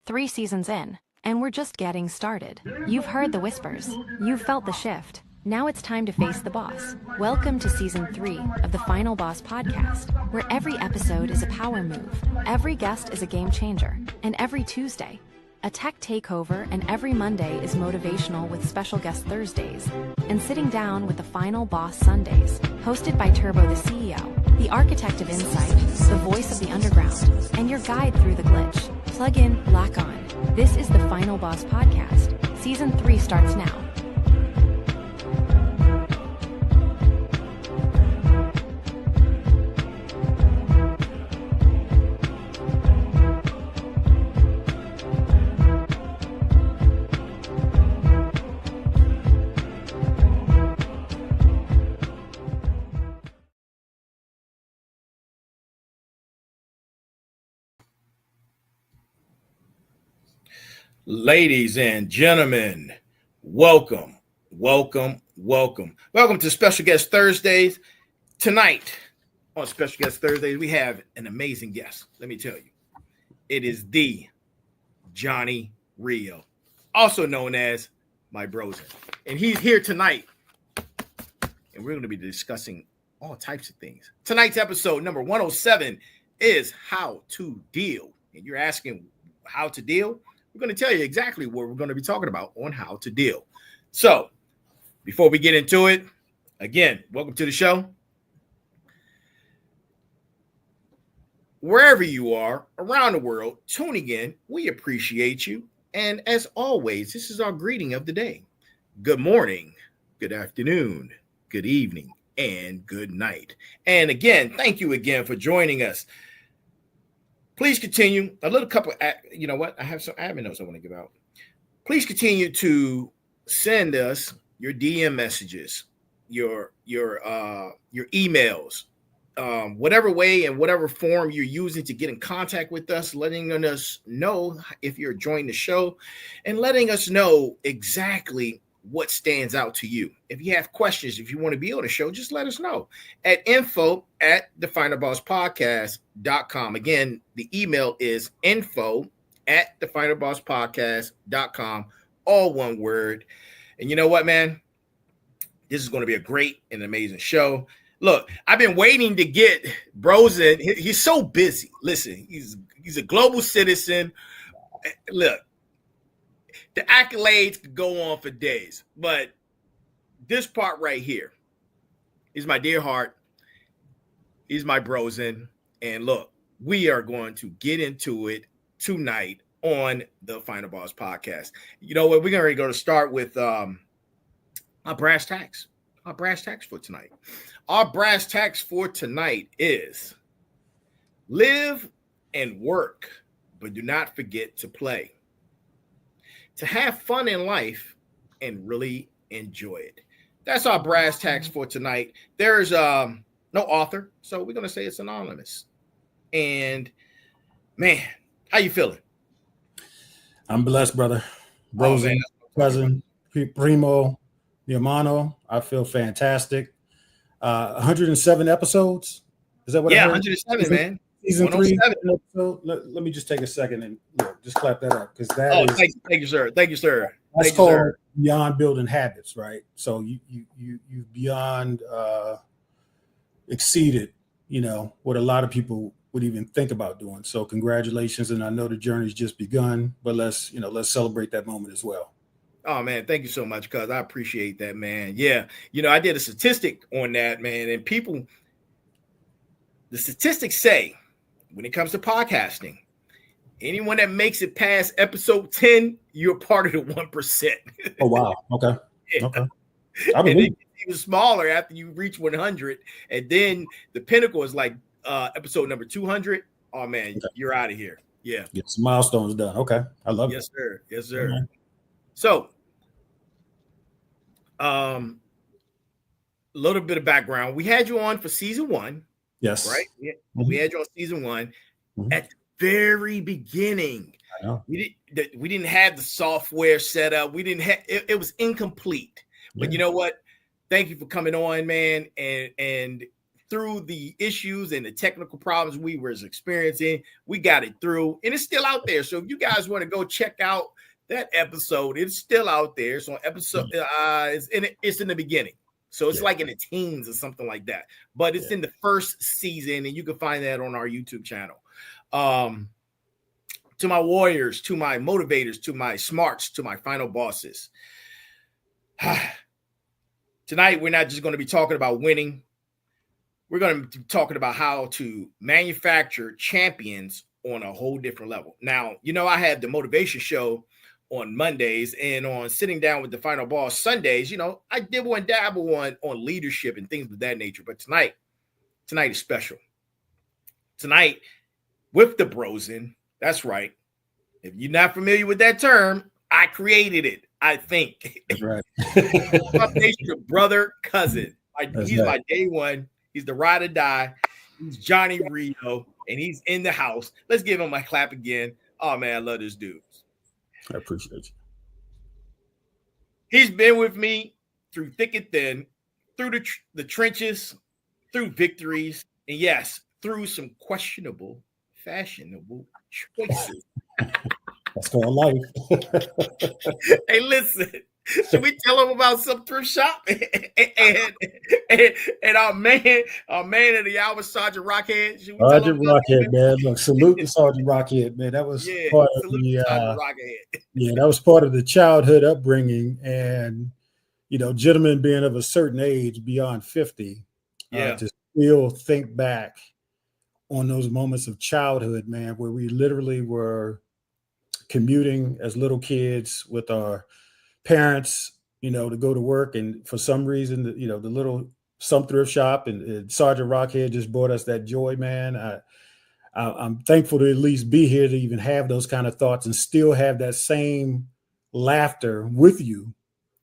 3 seasons in, and we're just getting started. You've heard the whispers. You've felt the shift. Now it's time to face the boss. Welcome to Season 3 of the Final Boss podcast, where every episode is a power move, every guest is a game changer, and every Tuesday, a tech takeover, and every Monday is motivational with special guest Thursdays, and sitting down with the Final Boss Sundays, hosted by Turbo the CEO, the architect of insight, the voice of the underground, and your guide through the glitch. Plug in, lock on. This is the Final Boss podcast. Season 3 starts now. Ladies and gentlemen, welcome to Special Guest Thursdays. Tonight on Special Guest Thursdays, we have an amazing guest. Let me tell you, it is the Jhonny Rio, also known as my brosen. And he's here tonight, and we're going to be discussing all types of things. Tonight's episode number 107 is how to deal. And you're asking how to deal? We're going to tell you exactly what we're going to be talking about on how to deal. So before we get into it, again, welcome to the show. Wherever you are around the world tuning in, we appreciate you. And as always, this is our greeting of the day. Good morning, good afternoon, good evening, and good night. And again, thank you again for joining us. Please continue. A little couple, you know what? I have some admin notes I want to give out. Please continue to send us your DM messages, your emails, whatever way and whatever form you're using to get in contact with us, letting us know if you're enjoying the show and letting us know exactly what stands out to you. If you have questions, if you want to be on the show, just let us know at info@TheFinalBosspodcast.com. Again, the email is info@TheFinalBosspodcast.com, all one word. And you know what, man? This is going to be a great and amazing show. Look, I've been waiting to get Brosen. He's so busy. Listen, he's a global citizen. Look, the accolades could go on for days, but this part right here is my dear heart. He's my brosen. And look, we are going to get into it tonight on the Final Boss podcast. You know what? We're going to start with our brass tacks. Our brass tacks for tonight. Our brass tacks for tonight is live and work, but do not forget to play. To have fun in life and really enjoy it. That's our brass tacks for tonight. There's no author, so we're going to say it's anonymous. And, man, how you feeling? I'm blessed, brother. Brosen, cousin, primo, mi hermano. I feel fantastic. 107 episodes. Is that what? Yeah, 107, man. Season 3 episode. Let me just take a second and just clap that up because that is. Thank you, sir. Thank you, sir. That's called beyond building habits, right? So you beyond exceeded, what a lot of people would even think about doing. So congratulations, and I know the journey's just begun, but let's celebrate that moment as well. Oh man, thank you so much, cuz I appreciate that, man. Yeah, I did a statistic on that, man, and the statistics say, when it comes to podcasting, anyone that makes it past episode 10, you're part of the 1%. Oh, wow. Okay. Yeah. Okay. And it gets even smaller after you reach 100. And then the pinnacle is like episode number 200. Oh, man, okay. You're out of here. Yeah. Get some milestones done. Okay. I love it. Yes, sir. Yes, sir. Mm-hmm. So, a little bit of background. We had you on for season 1. Yes. Right. We had you on season 1 at the very beginning. I know. We didn't have the software set up. We didn't have it was incomplete. But you know what? Thank you for coming on, man, and through the issues and the technical problems we were experiencing. We got it through, and it's still out there. So if you guys want to go check out that episode, it's still out there. So episode it's in the beginning. So it's like in the teens or something like that. But it's in the first season, and you can find that on our YouTube channel. To my warriors, to my motivators, to my smarts, to my final bosses. Tonight, we're not just going to be talking about winning. We're going to be talking about how to manufacture champions on a whole different level. Now, I have the motivation show on Mondays, and on Sitting Down with the Final Boss Sundays, I dibble and dabble on leadership and things of that nature. But tonight is special. Tonight, with the brosin, that's right. If you're not familiar with that term, I created it, I think. That's right. Combination of brother, cousin. He's my day one. He's the ride or die. He's Jhonny Rio, and he's in the house. Let's give him a clap again. Oh, man, I love this dude. I appreciate you. He's been with me through thick and thin, through the trenches, through victories, and yes, through some questionable, fashionable choices. That's called life. Hey, listen, should we tell him about some thrift shop and our man of the hour, Sergeant Rockhead? Sergeant Rockhead, man. Look, salute to Sergeant Rockhead, man. That was part of that was part of the childhood upbringing, and gentlemen being of a certain age, beyond 50, to still think back on those moments of childhood, man, where we literally were commuting as little kids with our parents, to go to work, and for some reason, some thrift shop and Sergeant Rockhead just brought us that joy, man. I'm thankful to at least be here to even have those kind of thoughts and still have that same laughter with you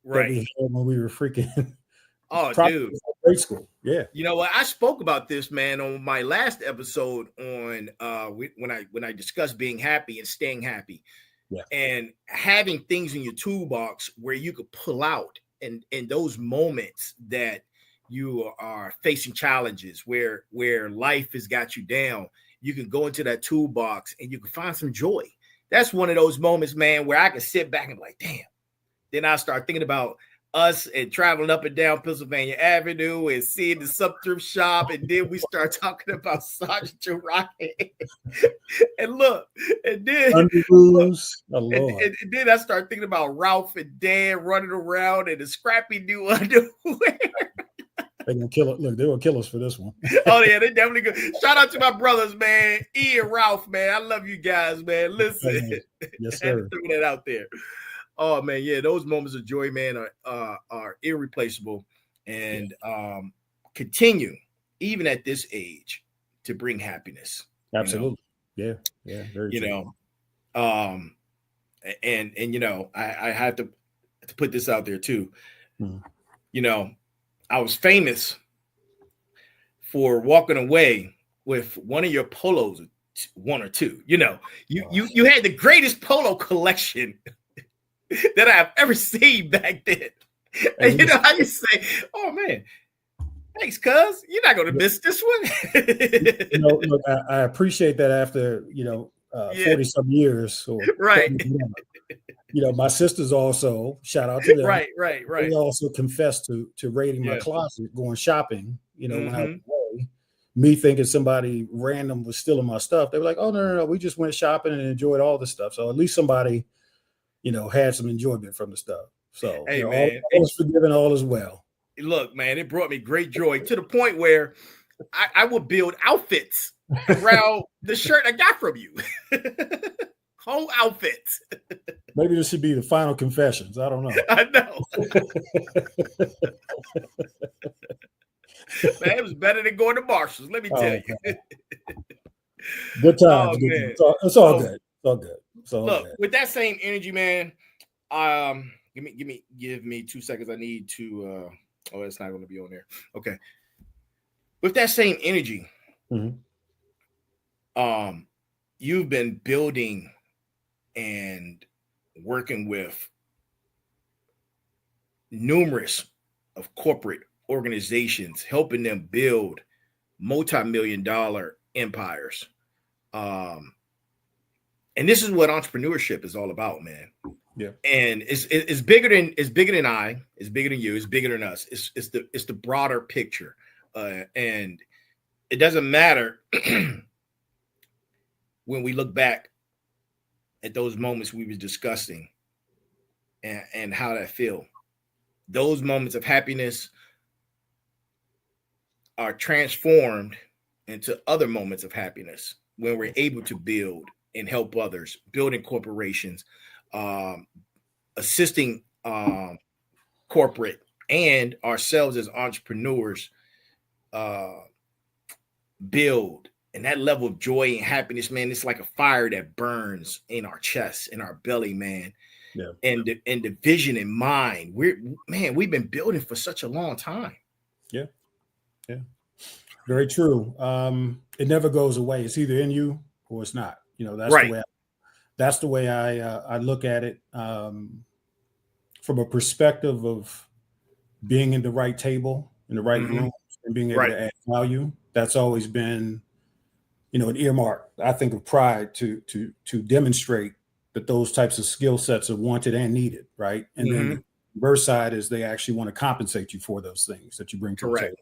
that we had when we were freaking. Oh, dude, grade school. Yeah. You know what? I spoke about this, man, on my last episode on when I discussed being happy and staying happy. Yeah. And having things in your toolbox where you could pull out in those moments that you are facing challenges, where life has got you down, you can go into that toolbox and you can find some joy. That's one of those moments, man, where I can sit back and be like, damn. Then I start thinking about us and traveling up and down Pennsylvania Avenue and seeing the sub-thrift shop. And then we start talking about Sergeant Rockhead. And look, and then and then I start thinking about Ralph and Dan running around in the scrappy new underwear. They're gonna kill it. Look, they're gonna kill us for this one. Oh, yeah, they definitely good. Shout out to my brothers, man. E and Ralph, man. I love you guys, man. Listen. Yes, sir. Throw that out there. Oh, man, yeah, those moments of joy, man, are irreplaceable, and continue, even at this age, to bring happiness. Absolutely. Yeah, very true. And I had to put this out there too. I was famous for walking away with one of your polos, one or two. You had the greatest polo collection that I've ever seen back then. And you know how you say, oh, man, thanks, cuz. You're not going to miss this one. Look, I appreciate that after, 40-some years. Or right. My sisters also, shout out to them. Right. They also confessed to raiding my closet, going shopping, when I was away. Me thinking somebody random was stealing my stuff. They were like, oh, no. We just went shopping and enjoyed all the stuff. So at least somebody had some enjoyment from the stuff. So hey, man, all is forgiven, all is well. Look, man, it brought me great joy to the point where I would build outfits around the shirt I got from you. Whole outfits. Maybe this should be the final confessions. I don't know. I know. Man, it was better than going to Marshall's, let me tell you. Good times. It's all good. It's all good. So look, with that same energy, man, give me 2 seconds. I need to it's not going to be on there. Okay. With that same energy, you've been building and working with numerous of corporate organizations, helping them build multi-million-dollar empires. And this is what entrepreneurship is all about, man. Yeah. And it's bigger than I, it's bigger than you, it's bigger than us. It's the broader picture. And it doesn't matter when we look back at those moments we were discussing and how that feel. Those moments of happiness are transformed into other moments of happiness when we're able to build and help others, building corporations, assisting corporate and ourselves as entrepreneurs build. And that level of joy and happiness, man, it's like a fire that burns in our chest, in our belly, man. Yeah. And the vision in mind. We've been building for such a long time. Yeah. Yeah. Very true. It never goes away. It's either in you or it's not. You know, that's the way I look at it. From a perspective of being in the right table, in the right room, and being able to add value. That's always been, an earmark, I think, of pride to demonstrate that those types of skill sets are wanted and needed, right? And then the reverse side is they actually want to compensate you for those things that you bring to the table.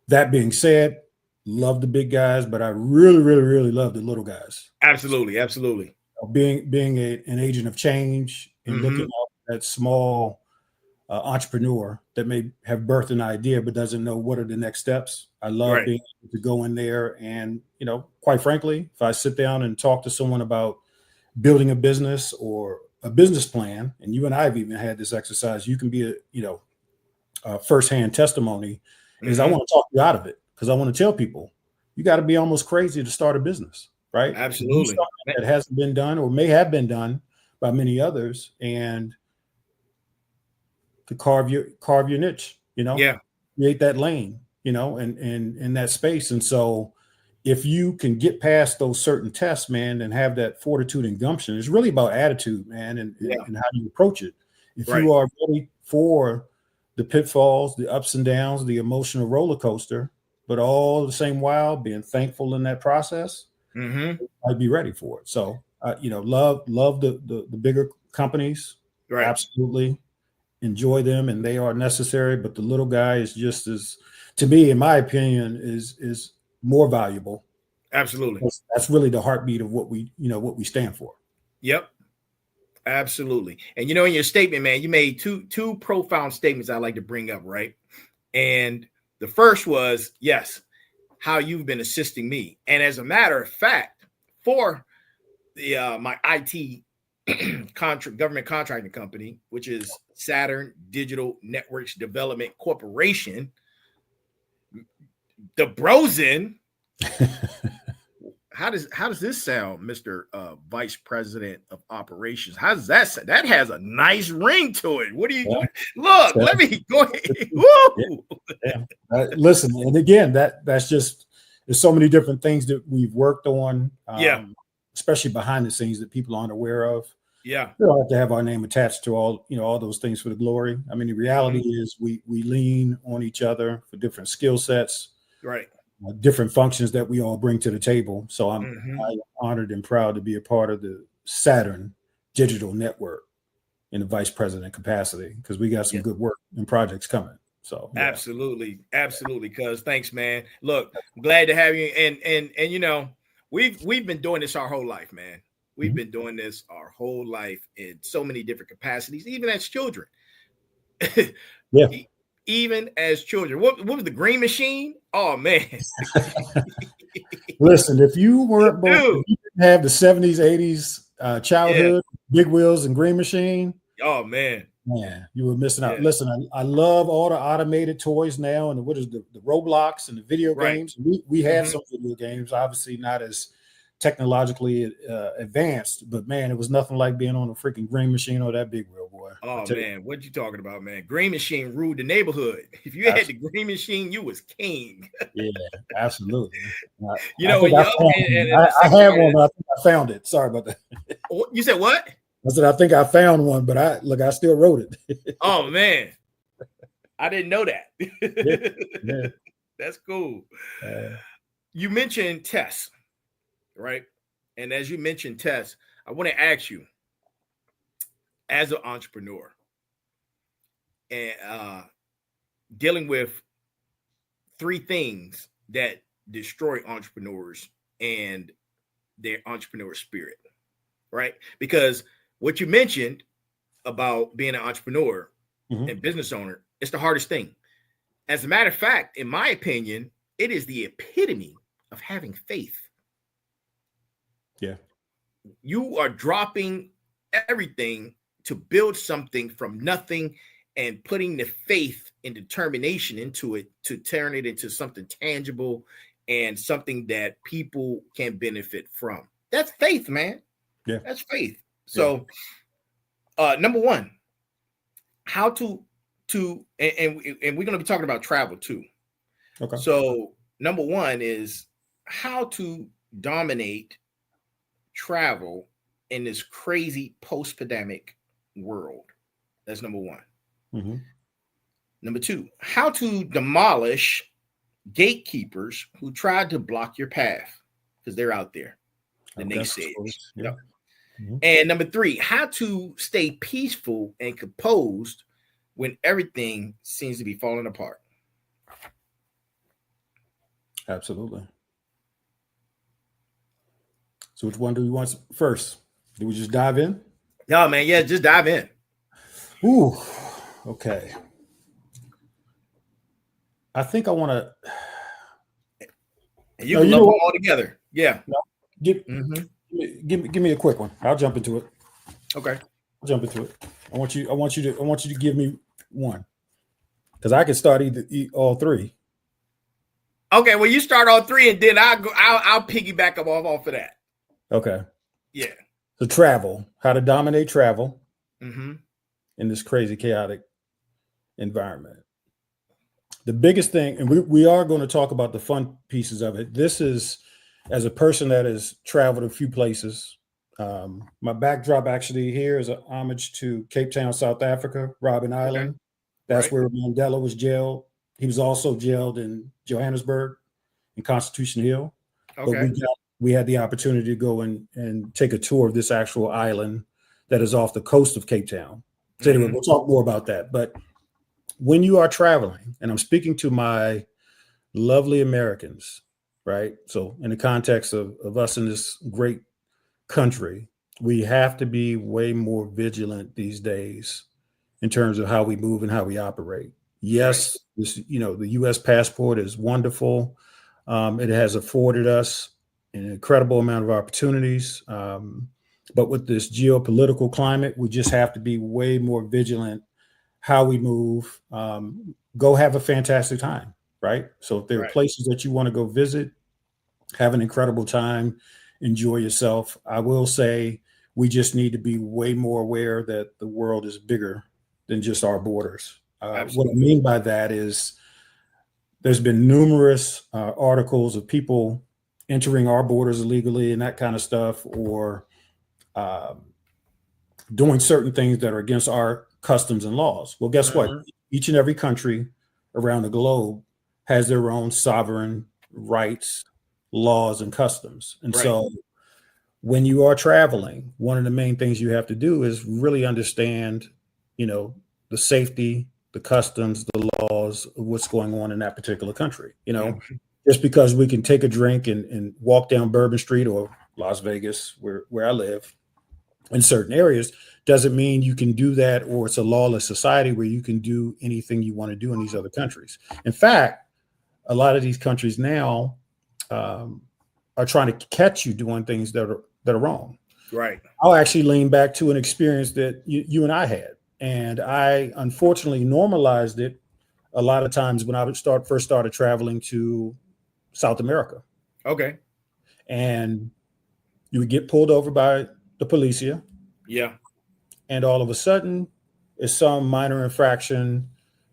That being said, love the big guys, but I really, really, really love the little guys. Absolutely. Being an agent of change and looking at that small entrepreneur that may have birthed an idea but doesn't know what are the next steps. I love being able to go in there and, quite frankly, if I sit down and talk to someone about building a business or a business plan, and you and I have even had this exercise, you can be a firsthand testimony, is I want to talk you out of it because I want to tell people you got to be almost crazy to start a business, right? Absolutely. That hasn't been done or may have been done by many others, and to carve your niche, create that lane, and in that space. And so if you can get past those certain tests, man, and have that fortitude and gumption, it's really about attitude, man, and how you approach it. If you are ready for the pitfalls, the ups and downs, the emotional roller coaster, but all the same while being thankful in that process, I'd be ready for it. So, love the bigger companies. Right. Absolutely. Enjoy them, and they are necessary, but the little guy is just as, to me, in my opinion, is more valuable. Absolutely. That's really the heartbeat of what we stand for. Yep. Absolutely. And in your statement, man, you made two profound statements I'd like to bring up, right? And the first was, yes, how you've been assisting me. And as a matter of fact, for the my IT government contracting company, which is Saturn Digital Networks Development Corporation, the Brosen. How does this sound, Mr. Vice President of Operations? How does that sound? That has a nice ring to it. What do you look? Let me go ahead. Woo! Listen, and again, that's just, there's so many different things that we've worked on. Especially behind the scenes that people aren't aware of. Yeah. We don't have to have our name attached to all those things for the glory. I mean, the reality is we lean on each other for different skill sets, right? Different functions that we all bring to the table. So I'm honored and proud to be a part of the Saturn Digital Network in the vice president capacity, because we got some good work and projects coming. So absolutely. Cuz thanks, man. Look, I'm glad to have you. And we've been doing this our whole life, man. We've been doing this our whole life in so many different capacities, even as children. Even as children. What was the Green Machine? Oh, man. Listen, if you weren't born, if you didn't have the 70s, 80s childhood, Big Wheels and Green Machine. Oh, man. Man, you were missing out. Listen, I love all the automated toys now, and what is the Roblox and the video games. We have some video games, obviously not as technologically advanced, but man, it was nothing like being on a freaking Green Machine or that Big Wheel, boy. Oh man, what you talking about, man? Green Machine ruled the neighborhood. If you had the Green Machine, you was king. Yeah, absolutely. I had one, but I think I found it. Sorry about that. You said what? I said I think I found one, but I still wrote it. Oh man, I didn't know that. That's cool. You mentioned tests, right? And as you mentioned tests, I want to ask you, as an entrepreneur and dealing with three things that destroy entrepreneurs and their entrepreneur spirit, right? Because what you mentioned about being an entrepreneur and business owner, it's the hardest thing. As a matter of fact, in my opinion, it is the epitome of having faith. Yeah. You are dropping everything to build something from nothing and putting the faith and determination into it to turn it into something tangible and something that people can benefit from. That's faith, man. Yeah. That's faith. So, number one, how to and we're going to be talking about travel too. Okay. So, number one is how to dominate travel in this crazy post-pandemic world. That's number one. Number two, how to demolish gatekeepers who tried to block your path, because they're out there, the naysayers. Yeah. And number three, how to stay peaceful and composed when everything seems to be falling apart. Absolutely. So which one do you want first? Do we just dive in? No, man. Yeah, just dive in. Ooh, okay. I think I want to. And you can lump them all together. Yeah. No, give me a quick one. I'll jump into it. Okay. I'll jump into it. I want you to give me one, because I can start all three. Okay. Well, you start all three, and then I'll piggyback off of that. Okay. Yeah. So travel, how to dominate travel in this crazy, chaotic environment. The biggest thing, and we are going to talk about the fun pieces of it. This is, as a person that has traveled a few places, my backdrop actually here is an homage to Cape Town, South Africa, Robben Island. Okay. That's where Mandela was jailed. He was also jailed in Johannesburg in Constitution Hill. Okay. But we had the opportunity to go and take a tour of this actual island that is off the coast of Cape Town. So anyway, we'll talk more about that. But when you are traveling, and I'm speaking to my lovely Americans, right? So in the context of us in this great country, we have to be way more vigilant these days in terms of how we move and how we operate. Yes, the U.S. passport is wonderful. It has afforded us an incredible amount of opportunities. But with this geopolitical climate, we just have to be way more vigilant how we move. Go have a fantastic time, right? So if there are places that you want to go visit, have an incredible time, enjoy yourself. I will say we just need to be way more aware that the world is bigger than just our borders. What I mean by that is there's been numerous articles of people entering our borders illegally and that kind of stuff, or doing certain things that are against our customs and laws. Well, guess what? Each and every country around the globe has their own sovereign rights, laws, and customs. And so when you are traveling, one of the main things you have to do is really understand, the safety, the customs, the laws of what's going on in that particular country. Just because we can take a drink and walk down Bourbon Street or Las Vegas, where I live, in certain areas, doesn't mean you can do that, or it's a lawless society where you can do anything you want to do in these other countries. In fact, a lot of these countries now are trying to catch you doing things that are wrong. Right. I'll actually lean back to an experience that you and I had, and I unfortunately normalized it a lot of times when I first started traveling to South America. Okay. And you would get pulled over by the policia. Yeah. And all of a sudden, it's some minor infraction.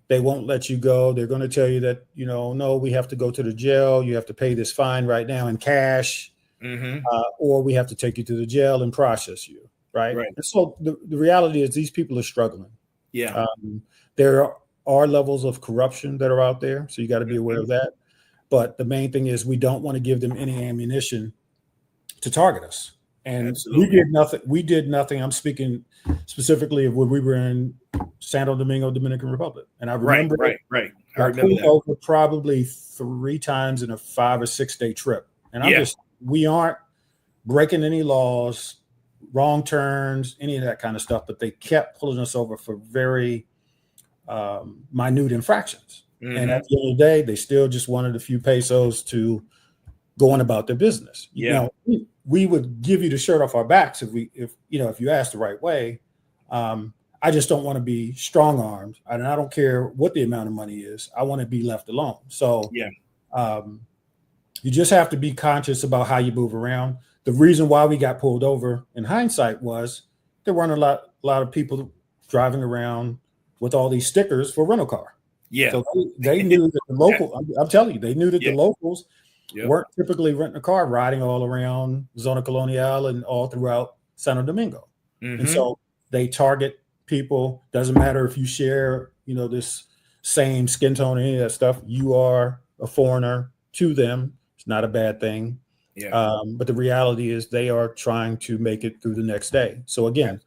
They won't let you go. They're going to tell you that, no, we have to go to the jail. You have to pay this fine right now in cash, or we have to take you to the jail and process you. Right. And so the reality is these people are struggling. Yeah. There are levels of corruption that are out there. So you got to be aware of that. But the main thing is we don't want to give them any ammunition to target us. And we did nothing. I'm speaking specifically of when we were in Santo Domingo, Dominican Republic. And I remember right. I pulled over probably 3 times in a 5 or 6 day trip. And we aren't breaking any laws, wrong turns, any of that kind of stuff, but they kept pulling us over for very minute infractions. Mm-hmm. And at the end of the day, they still just wanted a few pesos to go on about their business. Yeah. You know, we would give you the shirt off our backs if you asked the right way. I just don't want to be strong armed, and I don't care what the amount of money is. I want to be left alone. So you just have to be conscious about how you move around. The reason why we got pulled over in hindsight was there weren't a lot of people driving around with all these stickers for rental car. Yeah. So they knew that the local, I'm telling you, they knew that the locals weren't typically renting a car, riding all around Zona Colonial and all throughout Santo Domingo. Mm-hmm. And so they target people. Doesn't matter if you share, this same skin tone or any of that stuff. You are a foreigner to them. It's not a bad thing. Yeah. But the reality is they are trying to make it through the next day. So again,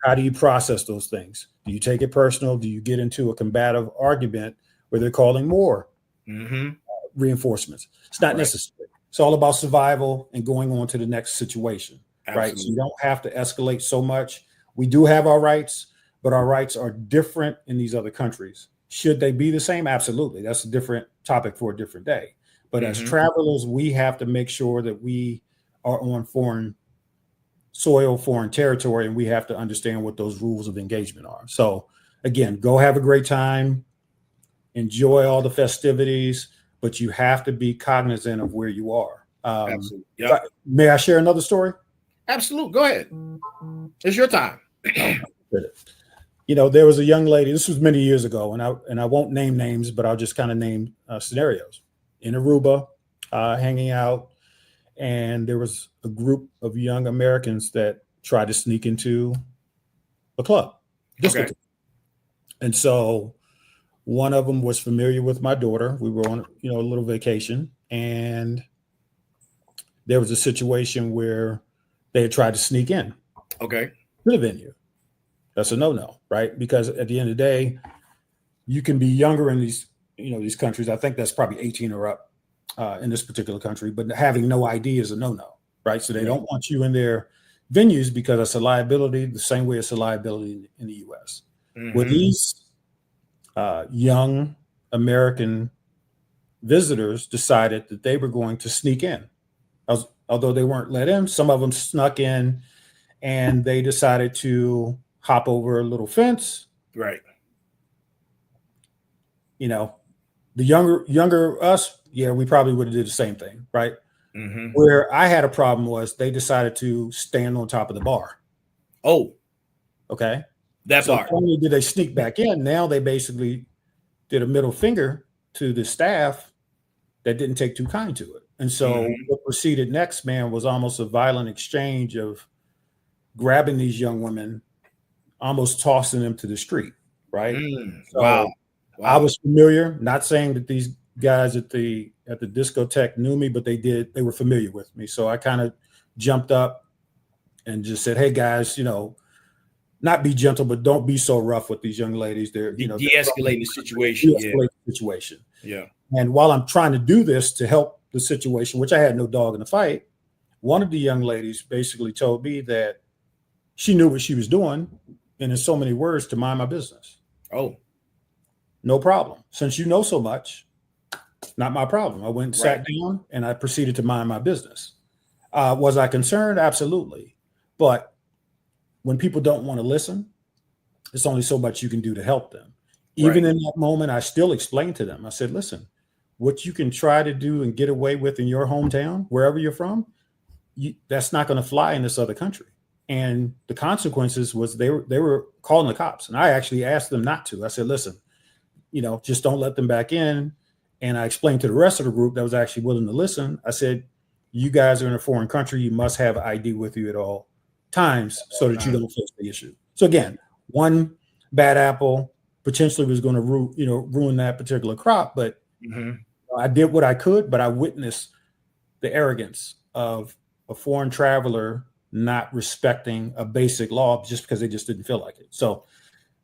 how do you process those things? Do you take it personal? Do you get into a combative argument where they're calling more reinforcements? It's not necessary. It's all about survival and going on to the next situation. Absolutely. Right. So you don't have to escalate so much. We do have our rights, but our rights are different in these other countries. Should they be the same? Absolutely. That's a different topic for a different day. But as travelers, we have to make sure that we are on foreign soil, foreign territory, and we have to understand what those rules of engagement are. So again, go have a great time, enjoy all the festivities, but you have to be cognizant of where you are. Absolutely. Yep. May I share another story? Absolutely. Go ahead. It's your time. There was a young lady, this was many years ago, and I won't name names, but I'll just kind of name scenarios. In Aruba, hanging out, and there was a group of young Americans that tried to sneak into a club. Okay. And so one of them was familiar with my daughter. We were on, a little vacation, and there was a situation where they had tried to sneak in. Okay. To the venue. That's a no-no, right? Because at the end of the day, you can be younger in these countries. I think that's probably 18 or up in this particular country, but having no ID is a no-no, right? So they don't want you in their venues because it's a liability, the same way it's a liability in the U.S. Mm-hmm. With these young American visitors decided that they were going to sneak in. Although they weren't let in, some of them snuck in, and they decided to hop over a little fence. Right. The younger us, we probably would have did the same thing, right? Mm-hmm. Where I had a problem was they decided to stand on top of the bar. Oh, okay. That so part. Not only did they sneak back in, now they basically did a middle finger to the staff that didn't take too kind to it. And so what proceeded next, man, was almost a violent exchange of grabbing these young women, almost tossing them to the street, right? So, wow. I was familiar, not saying that these guys at the discotheque knew me, but they were familiar with me. So I kind of jumped up and just said, hey guys, not be gentle, but don't be so rough with these young ladies. They're, de-escalate the situation. De-escalate the situation. Yeah. And while I'm trying to do this to help the situation, which I had no dog in the fight, one of the young ladies basically told me that she knew what she was doing, and in so many words, to mind my business. Oh. No problem. Since you know so much, not my problem. I went and sat down and I proceeded to mind my business. Was I concerned? Absolutely. But when people don't want to listen, there's only so much you can do to help them. Even in that moment, I still explained to them. I said, listen, what you can try to do and get away with in your hometown, wherever you're from, that's not going to fly in this other country. And the consequences was they were calling the cops. And I actually asked them not to. I said, listen, just don't let them back in. And I explained to the rest of the group that was actually willing to listen. I said, you guys are in a foreign country. You must have ID with you at all times so that you don't face the issue. So again, one bad apple potentially was going to ruin that particular crop. But I did what I could, but I witnessed the arrogance of a foreign traveler not respecting a basic law just because they just didn't feel like it. So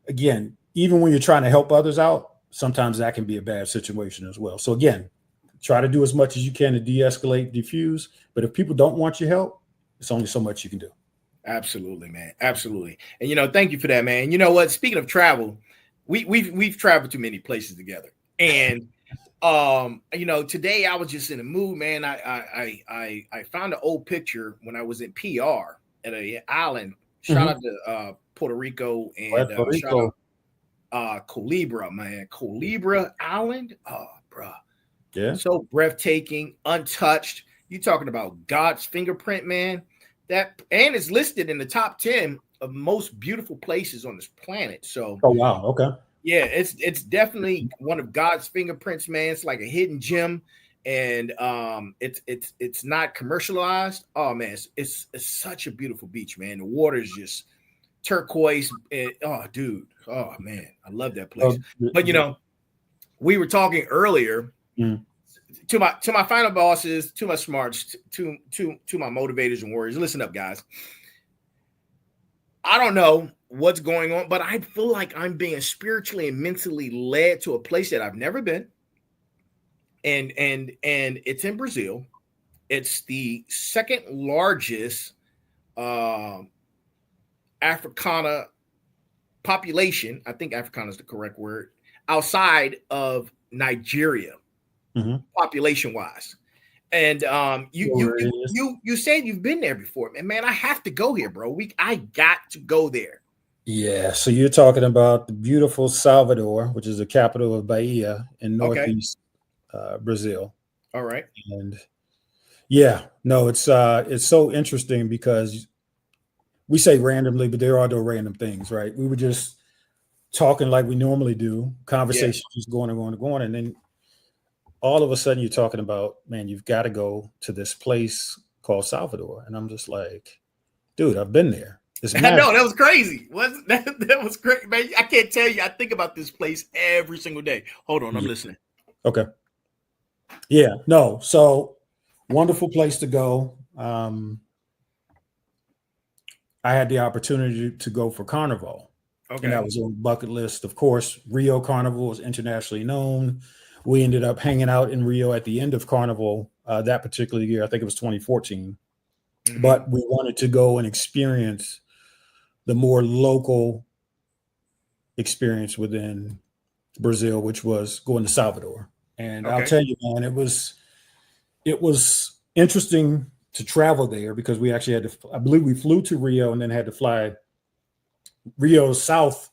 again, even when you're trying to help others out, sometimes that can be a bad situation as well. So again, try to do as much as you can to de-escalate, diffuse. But if people don't want your help, it's only so much you can do. Absolutely, man. Absolutely. And thank you for that, man. You know what? Speaking of travel, we've traveled to many places together. And today I was just in a mood, man. I found an old picture when I was in PR at an island. Shout out to Puerto Rico and shout out Culebra, man. Culebra Island. Oh, bro. Yeah. So breathtaking, untouched. You talking about God's fingerprint, man. And it's listed in the top 10 of most beautiful places on this planet. So oh wow, okay. Yeah, it's definitely one of God's fingerprints, man. It's like a hidden gem, and it's not commercialized. Oh man, it's such a beautiful beach, man. The water is just turquoise. Oh, dude. Oh man, I love that place. But we were talking earlier to my final bosses, to my smarts, to my motivators and warriors. Listen up, guys. I don't know what's going on, but I feel like I'm being spiritually and mentally led to a place that I've never been. And it's in Brazil. It's the second largest Africana population. I think Africana is the correct word, outside of Nigeria, population wise. And you said you've been there before, man. I have to go here, bro. I got to go there. Yeah. So you're talking about the beautiful Salvador, which is the capital of Bahia in northeast Brazil. All right. And yeah, no, it's so interesting because we say randomly, but there are no random things, right? We were just talking like we normally do, conversation just going and going and going, and then all of a sudden you're talking about, man, you've got to go to this place called Salvador. And I'm just like, dude, I've been there. I know, that was crazy. That was great, man. I can't tell you. I think about this place every single day. Hold on, I'm listening. Okay. Yeah, no. So wonderful place to go. I had the opportunity to go for Carnival. Okay. And that was on the bucket list. Of course, Rio Carnival is internationally known. We ended up hanging out in Rio at the end of Carnival that particular year. I think it was 2014. But we wanted to go and experience the more local experience within Brazil, which was going to Salvador. And I'll tell you, man, it was interesting to travel there because we actually had to, I believe we flew to Rio and then had to fly Rio south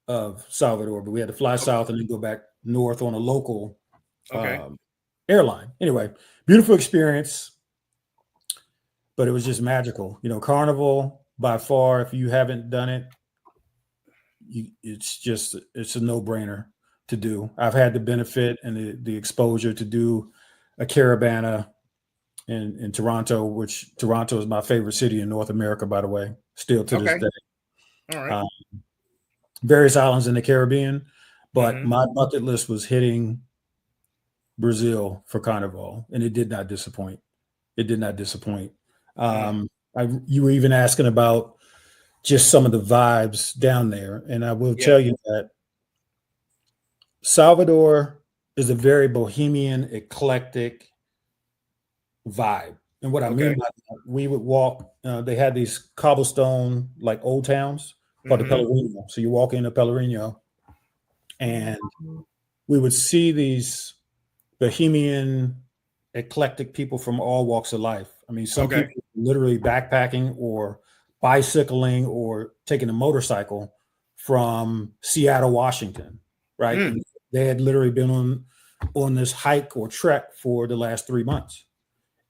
of Salvador, but we had to fly south and then go back north on a local airline. Anyway, beautiful experience, but it was just magical. Carnival, by far, if you haven't done it, it's a no-brainer to do. I've had the benefit and the exposure to do a Caravana in Toronto, which Toronto is my favorite city in North America, by the way, still to this day. All right. Various islands in the Caribbean, but my bucket list was hitting Brazil for Carnival, and it did not disappoint. You were even asking about just some of the vibes down there, and I will tell you that Salvador is a very bohemian, eclectic vibe. And what I mean by that, we would walk, they had these cobblestone, like old towns called the Pelourinho. So you walk into Pelourinho and we would see these bohemian, eclectic people from all walks of life. I mean, some people literally backpacking or bicycling or taking a motorcycle from Seattle, Washington, right? And they had literally been on this hike or trek for the last 3 months.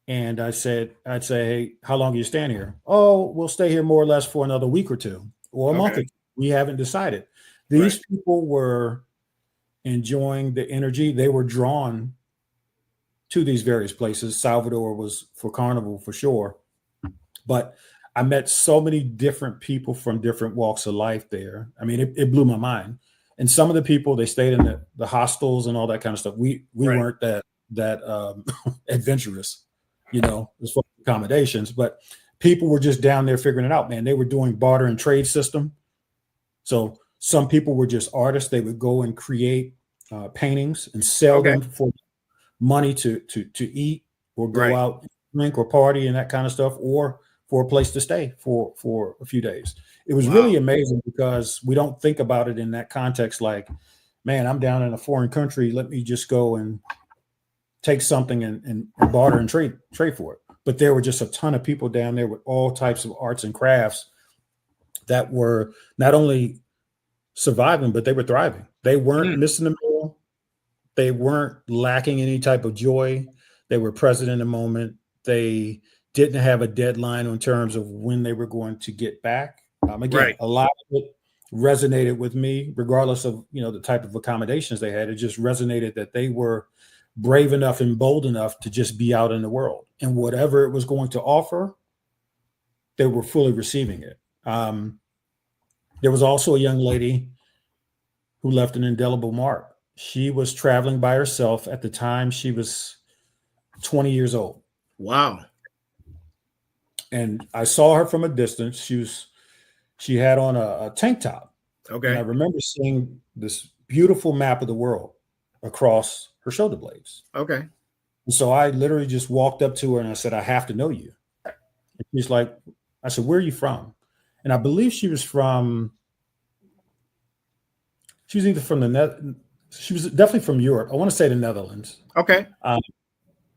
And I'd say, hey, how long are you staying here? Oh, we'll stay here more or less for another week or two or a month or two. We haven't decided. These people were enjoying the energy. They were drawn to these various places. Salvador was for Carnival for sure. But I met so many different people from different walks of life there. I mean, it blew my mind. And some of the people, they stayed in the hostels and all that kind of stuff. We weren't that adventurous, as far as accommodations, but people were just down there figuring it out, man. They were doing barter and trade system. So some people were just artists. They would go and create paintings and sell them for money to eat or go out and drink or party and that kind of stuff, or for a place to stay for a few days. It was really amazing because we don't think about it in that context. Like, man, I'm down in a foreign country. Let me just go and take something and barter and trade for it. But there were just a ton of people down there with all types of arts and crafts that were not only surviving, but they were thriving. They weren't missing the meal. They weren't lacking any type of joy. They were present in the moment. They didn't have a deadline in terms of when they were going to get back. Again, a lot of it resonated with me, regardless of, the type of accommodations they had. It just resonated that they were brave enough and bold enough to just be out in the world, and whatever it was going to offer, they were fully receiving it. There was also a young lady who left an indelible mark. She was traveling by herself at the time. She was 20 years old. Wow. And I saw her from a distance. She had on a tank top. Okay. And I remember seeing this beautiful map of the world across her shoulder blades. Okay. And so I literally just walked up to her and I said, I have to know you. And she's like, I said, where are you from? And I believe she was either from she was definitely from Europe. I want to say the Netherlands. Okay.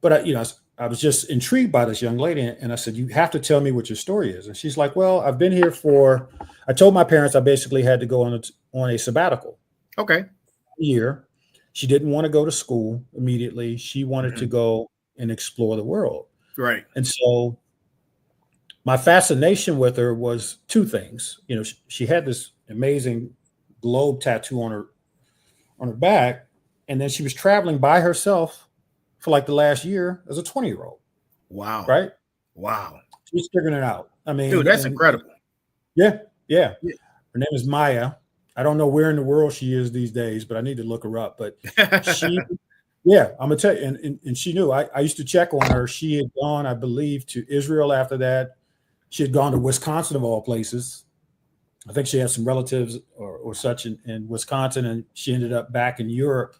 But I was just intrigued by this young lady, and I said, you have to tell me what your story is. And she's like, well, I've been here I told my parents I basically had to go on a sabbatical. Okay. A year. She didn't want to go to school immediately. She wanted to go and explore the world. Right. And so my fascination with her was two things. She had this amazing globe tattoo on her back, and then she was traveling by herself for like the last year as a 20-year-old. Wow. Right? Wow. She's figuring it out. I mean, dude, that's incredible. Yeah. Her name is Maya. I don't know where in the world she is these days, but I need to look her up. But I'm gonna tell you, and she knew. I used to check on her. She had gone, I believe, to Israel after that. She had gone to Wisconsin, of all places. I think she had some relatives or such in Wisconsin, and she ended up back in Europe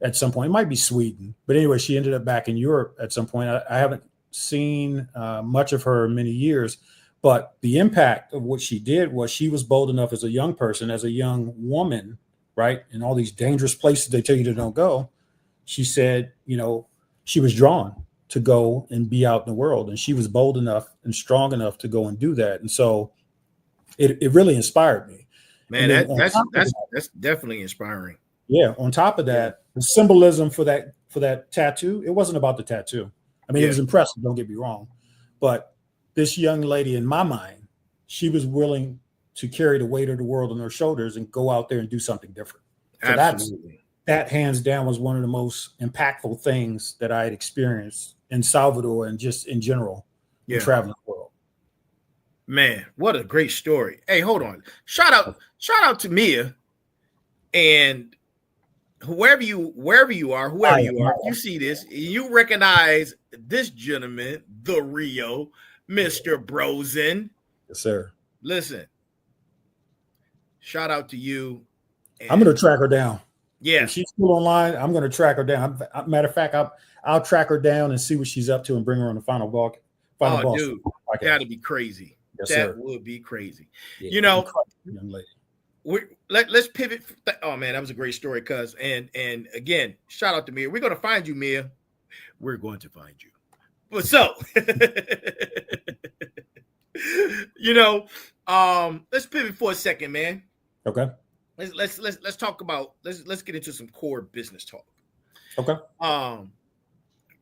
at some point. It might be Sweden, but anyway, she ended up back in Europe at some point. I haven't seen much of her in many years, but the impact of what she did was she was bold enough as a young person, as a young woman, right, in all these dangerous places they tell you to don't go. She said, she was drawn to go and be out in the world, and she was bold enough and strong enough to go and do that. And so it really inspired me. Man, that's definitely inspiring. Yeah. On top of that, the symbolism for that tattoo, it wasn't about the tattoo. I mean, it was impressive, don't get me wrong. But this young lady, in my mind, she was willing to carry the weight of the world on her shoulders and go out there and do something different. So Absolutely. that hands down was one of the most impactful things that I had experienced in Salvador and just in general in traveling the world. Man, what a great story. Hey, hold on. Shout out to Mia, and wherever you are, you see this, you recognize this gentleman, the Rio, Mr. Brosen. Yes, sir. Listen, shout out to you. I'm going to track her down. Yeah. If she's still online, I'm going to track her down. Matter of fact, I'll track her down and see what she's up to and bring her on the Final Boss. Dude, that'd be crazy. Yes, that sir. would be crazy. Yeah, young lady. Let's pivot. Oh man, that was a great story, cuz. And again, shout out to Mia. We're gonna find you, Mia. We're going to find you. But so, let's pivot for a second, man. Okay. Let's talk about let's get into some core business talk. Okay.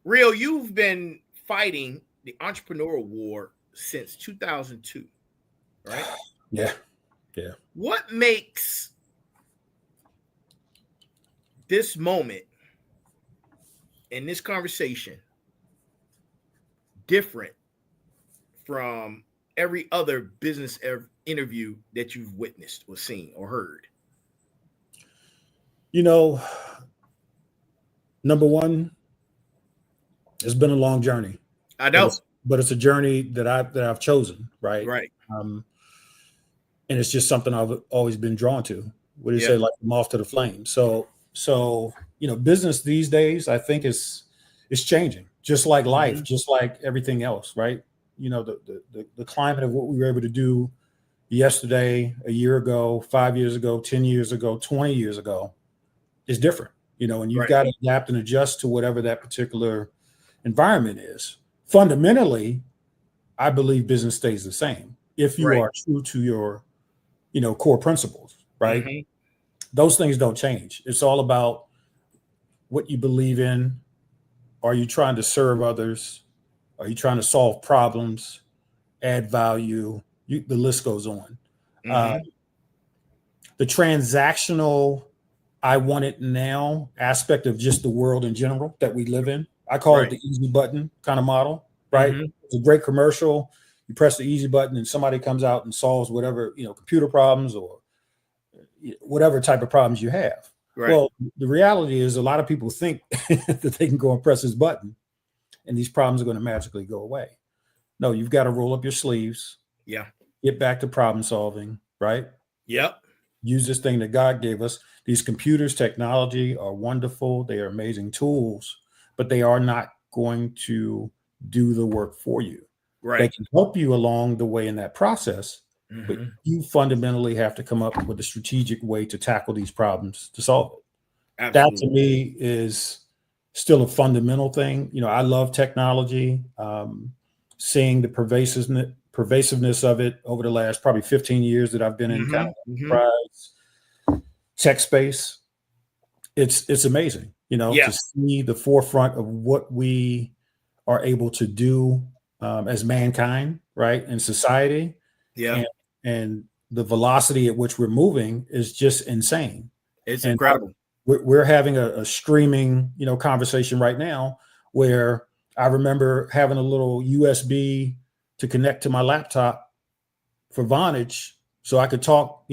Rio, you've been fighting the entrepreneurial war since 2002, right? Yeah. What makes this moment in this conversation different from every other business interview that you've witnessed or seen or heard? You know, number one, it's been a long journey. I know, but it's a journey that I've chosen, right? Right. And it's just something I've always been drawn to. What do you Yeah. say, like moth to the flame? So business these days, I think is changing, just like life, just like everything else, right? The climate of what we were able to do yesterday, a year ago, 5 years ago, 10 years ago, 20 years ago is different, and you've Right. got to adapt and adjust to whatever that particular environment is. Fundamentally, I believe business stays the same if you Right. are true to your, core principles, right? Those things don't change. It's all about what you believe in. Are you trying to serve others? Are you trying to solve problems, add value? The list goes on. The transactional, I want it now aspect of just the world in general that we live in. I call it the easy button kind of model, right? It's a great commercial. You press the easy button and somebody comes out and solves whatever, computer problems or whatever type of problems you have. Right. Well, the reality is a lot of people think that they can go and press this button and these problems are going to magically go away. No, you've got to roll up your sleeves. Yeah. Get back to problem solving, right? Yep. Use this thing that God gave us. These computers, technology are wonderful. They are amazing tools, but they are not going to do the work for you. Right. They can help you along the way in that process, but you fundamentally have to come up with a strategic way to tackle these problems to solve it. Absolutely. That to me is still a fundamental thing. I love technology, seeing the pervasiveness of it over the last probably 15 years that I've been in kind of enterprise tech space. It's amazing, to see the forefront of what we are able to do as mankind, right, in society. Yeah. And the velocity at which we're moving is just insane. It's incredible. We're having a streaming, conversation right now where I remember having a little USB to connect to my laptop for Vonage so I could talk,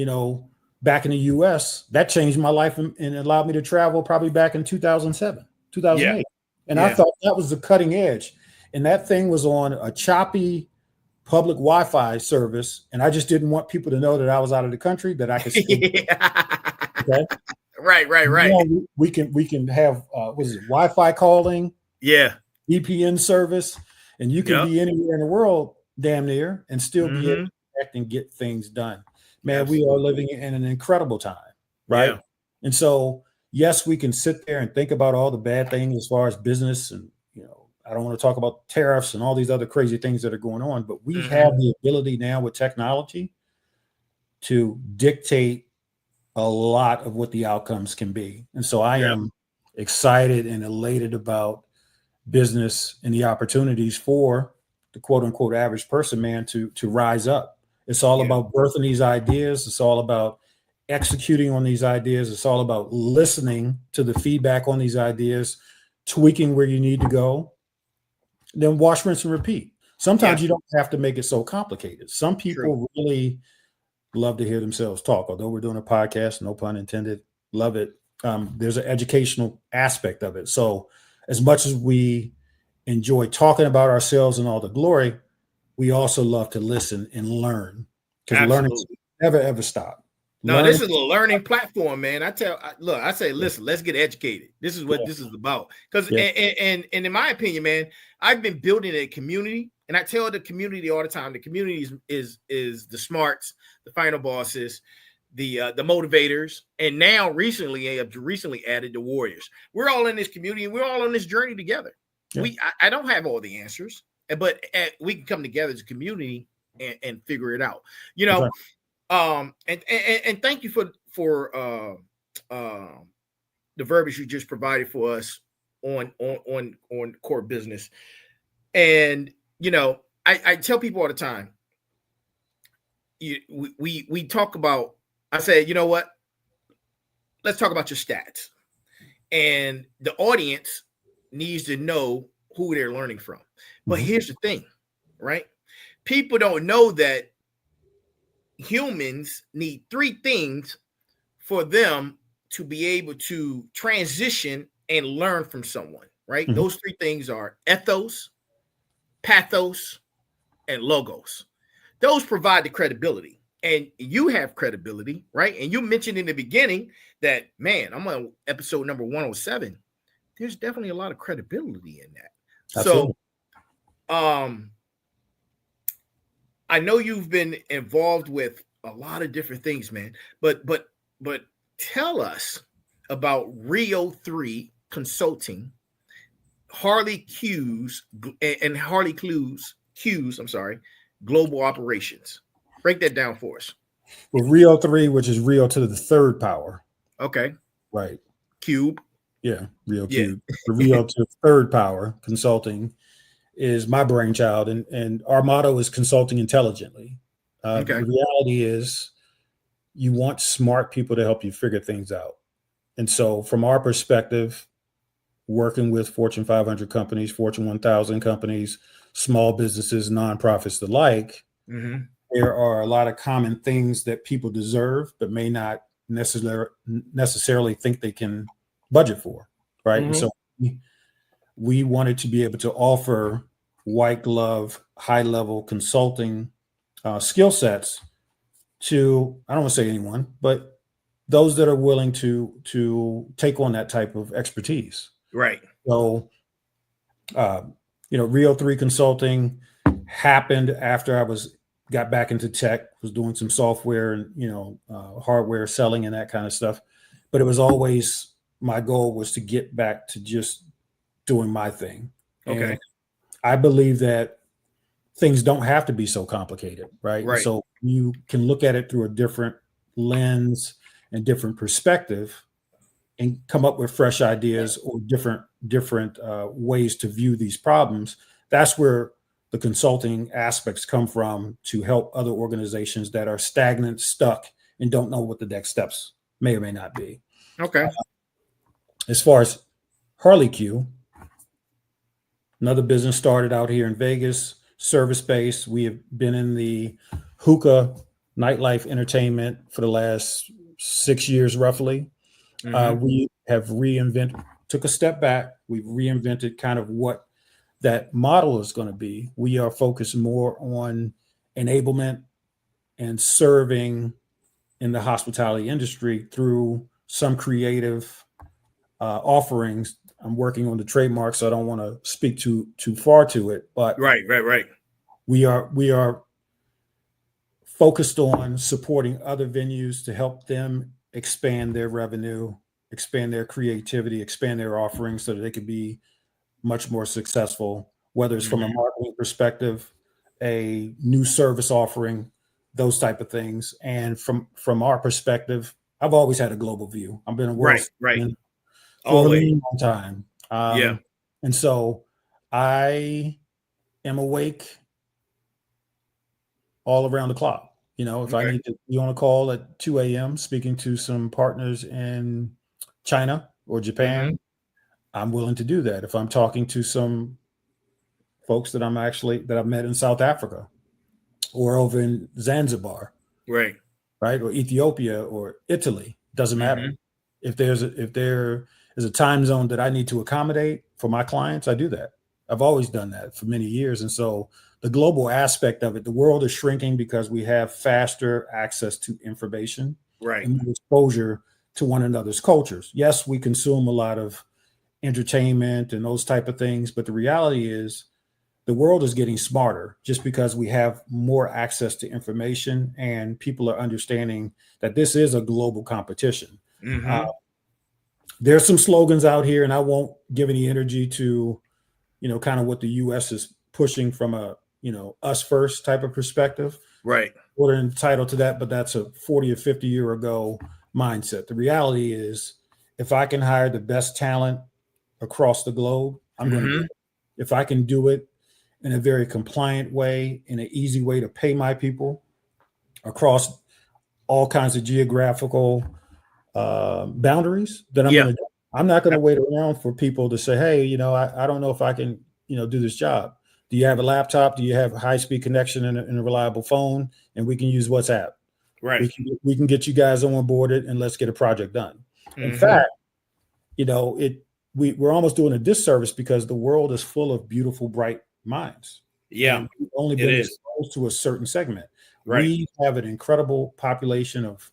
back in the US. That changed my life and allowed me to travel probably back in 2007, 2008. And I thought that was the cutting edge. And that thing was on a choppy public Wi-Fi service. And I just didn't want people to know that I was out of the country, that I could speak. Okay. Right. We can have Wi-Fi calling, VPN service, and you can be anywhere in the world, damn near, and still be able to connect and get things done. Man, we are living in an incredible time, right? Yeah. And so, yes, we can sit there and think about all the bad things as far as business, and I don't want to talk about tariffs and all these other crazy things that are going on, but we have the ability now with technology to dictate a lot of what the outcomes can be. And so I am excited and elated about business and the opportunities for the quote unquote average person, man, to rise up. It's all about birthing these ideas. It's all about executing on these ideas. It's all about listening to the feedback on these ideas, tweaking where you need to go, then wash, rinse, and repeat. Sometimes you don't have to make it so complicated. Some people really love to hear themselves talk, although we're doing a podcast, no pun intended, love it. There's an educational aspect of it. So as much as we enjoy talking about ourselves and all the glory, we also love to listen and learn, because learning never, ever stop. No, this is a learning platform, man. I say, listen, let's get educated. This is what this is about. Because and in my opinion, man, I've been building a community, and I tell the community all the time, the community is the smarts, the final bosses, the motivators, and now recently I have added the warriors. We're all in this community, and we're all on this journey together. Yeah. I don't have all the answers, but we can come together as a community and figure it out. And thank you for the verbiage you just provided for us on core business. And I tell people all the time, we talk about, I say, you know what, let's talk about your stats, and the audience needs to know who they're learning from. But here's the thing, right? People don't know that humans need three things for them to be able to transition and learn from someone, right? Mm-hmm. Those three things are ethos, pathos, and logos. Those provide the credibility. And you have credibility, right? And you mentioned in the beginning that, man, I'm on episode number 107. There's definitely a lot of credibility in that. Absolutely. So, I know you've been involved with a lot of different things, man. But tell us about RIO3 Consulting, HarleeQs and HarleeQs, I'm sorry, global operations. Break that down for us. Well, RIO3, which is Rio to the third power. Okay. Right. Cube. Yeah, Rio Cube. The Rio to the third power consulting is my brainchild, and our motto is consulting intelligently. The reality is you want smart people to help you figure things out. And so from our perspective, working with Fortune 500 companies, Fortune 1000 companies, small businesses, nonprofits alike, there are a lot of common things that people deserve, but may not necessarily think they can budget for, right? And so we wanted to be able to offer white glove, high level consulting skill sets to, I don't want to say anyone, but those that are willing to take on that type of expertise. Right. So, RIO3 Consulting happened after I got back into tech, was doing some software and, hardware selling and that kind of stuff. But it was always, my goal was to get back to just doing my thing. Okay. And I believe that things don't have to be so complicated, right? Right. So you can look at it through a different lens and different perspective and come up with fresh ideas or different ways to view these problems. That's where the consulting aspects come from, to help other organizations that are stagnant, stuck, and don't know what the next steps may or may not be. Okay. As far as HarleeQ, another business started out here in Vegas, service-based. We have been in the hookah, nightlife entertainment for the last 6 years, roughly. We have took a step back. We've reinvented kind of what that model is going to be. We are focused more on enablement and serving in the hospitality industry through some creative offerings. I'm working on the trademark, so I don't want to speak too far to it. But right. We are focused on supporting other venues to help them expand their revenue, expand their creativity, expand their offerings so that they could be much more successful, whether it's from a marketing perspective, a new service offering, those type of things. And from our perspective, I've always had a global view. I've been a world for a long time. And so I am awake all around the clock. If I need to be on a call at 2 a.m. speaking to some partners in China or Japan, I'm willing to do that. If I'm talking to some folks that I've met in South Africa or over in Zanzibar, right, or Ethiopia or Italy, doesn't matter. If there is a time zone that I need to accommodate for my clients, I do that. I've always done that for many years. And so the global aspect of it, the world is shrinking because we have faster access to information, and more exposure to one another's cultures. Yes, we consume a lot of entertainment and those type of things, but the reality is the world is getting smarter just because we have more access to information and people are understanding that this is a global competition. There's some slogans out here, and I won't give any energy to, kind of what the U.S. is pushing from a, us first type of perspective. Right. We're entitled to that, but that's a 40 or 50 year ago mindset. The reality is, if I can hire the best talent across the globe, I'm going to do it. If I can do it in a very compliant way, in an easy way to pay my people across all kinds of geographical boundaries, then I'm not going to wait around for people to say, hey, I don't know if I can, do this job. Do you have a laptop? Do you have a high-speed connection and a reliable phone? And we can use WhatsApp. Right. We can get you guys onboarded and let's get a project done. In fact, we're almost doing a disservice because the world is full of beautiful, bright minds. Yeah. And we've only been exposed to a certain segment. Right. We have an incredible population of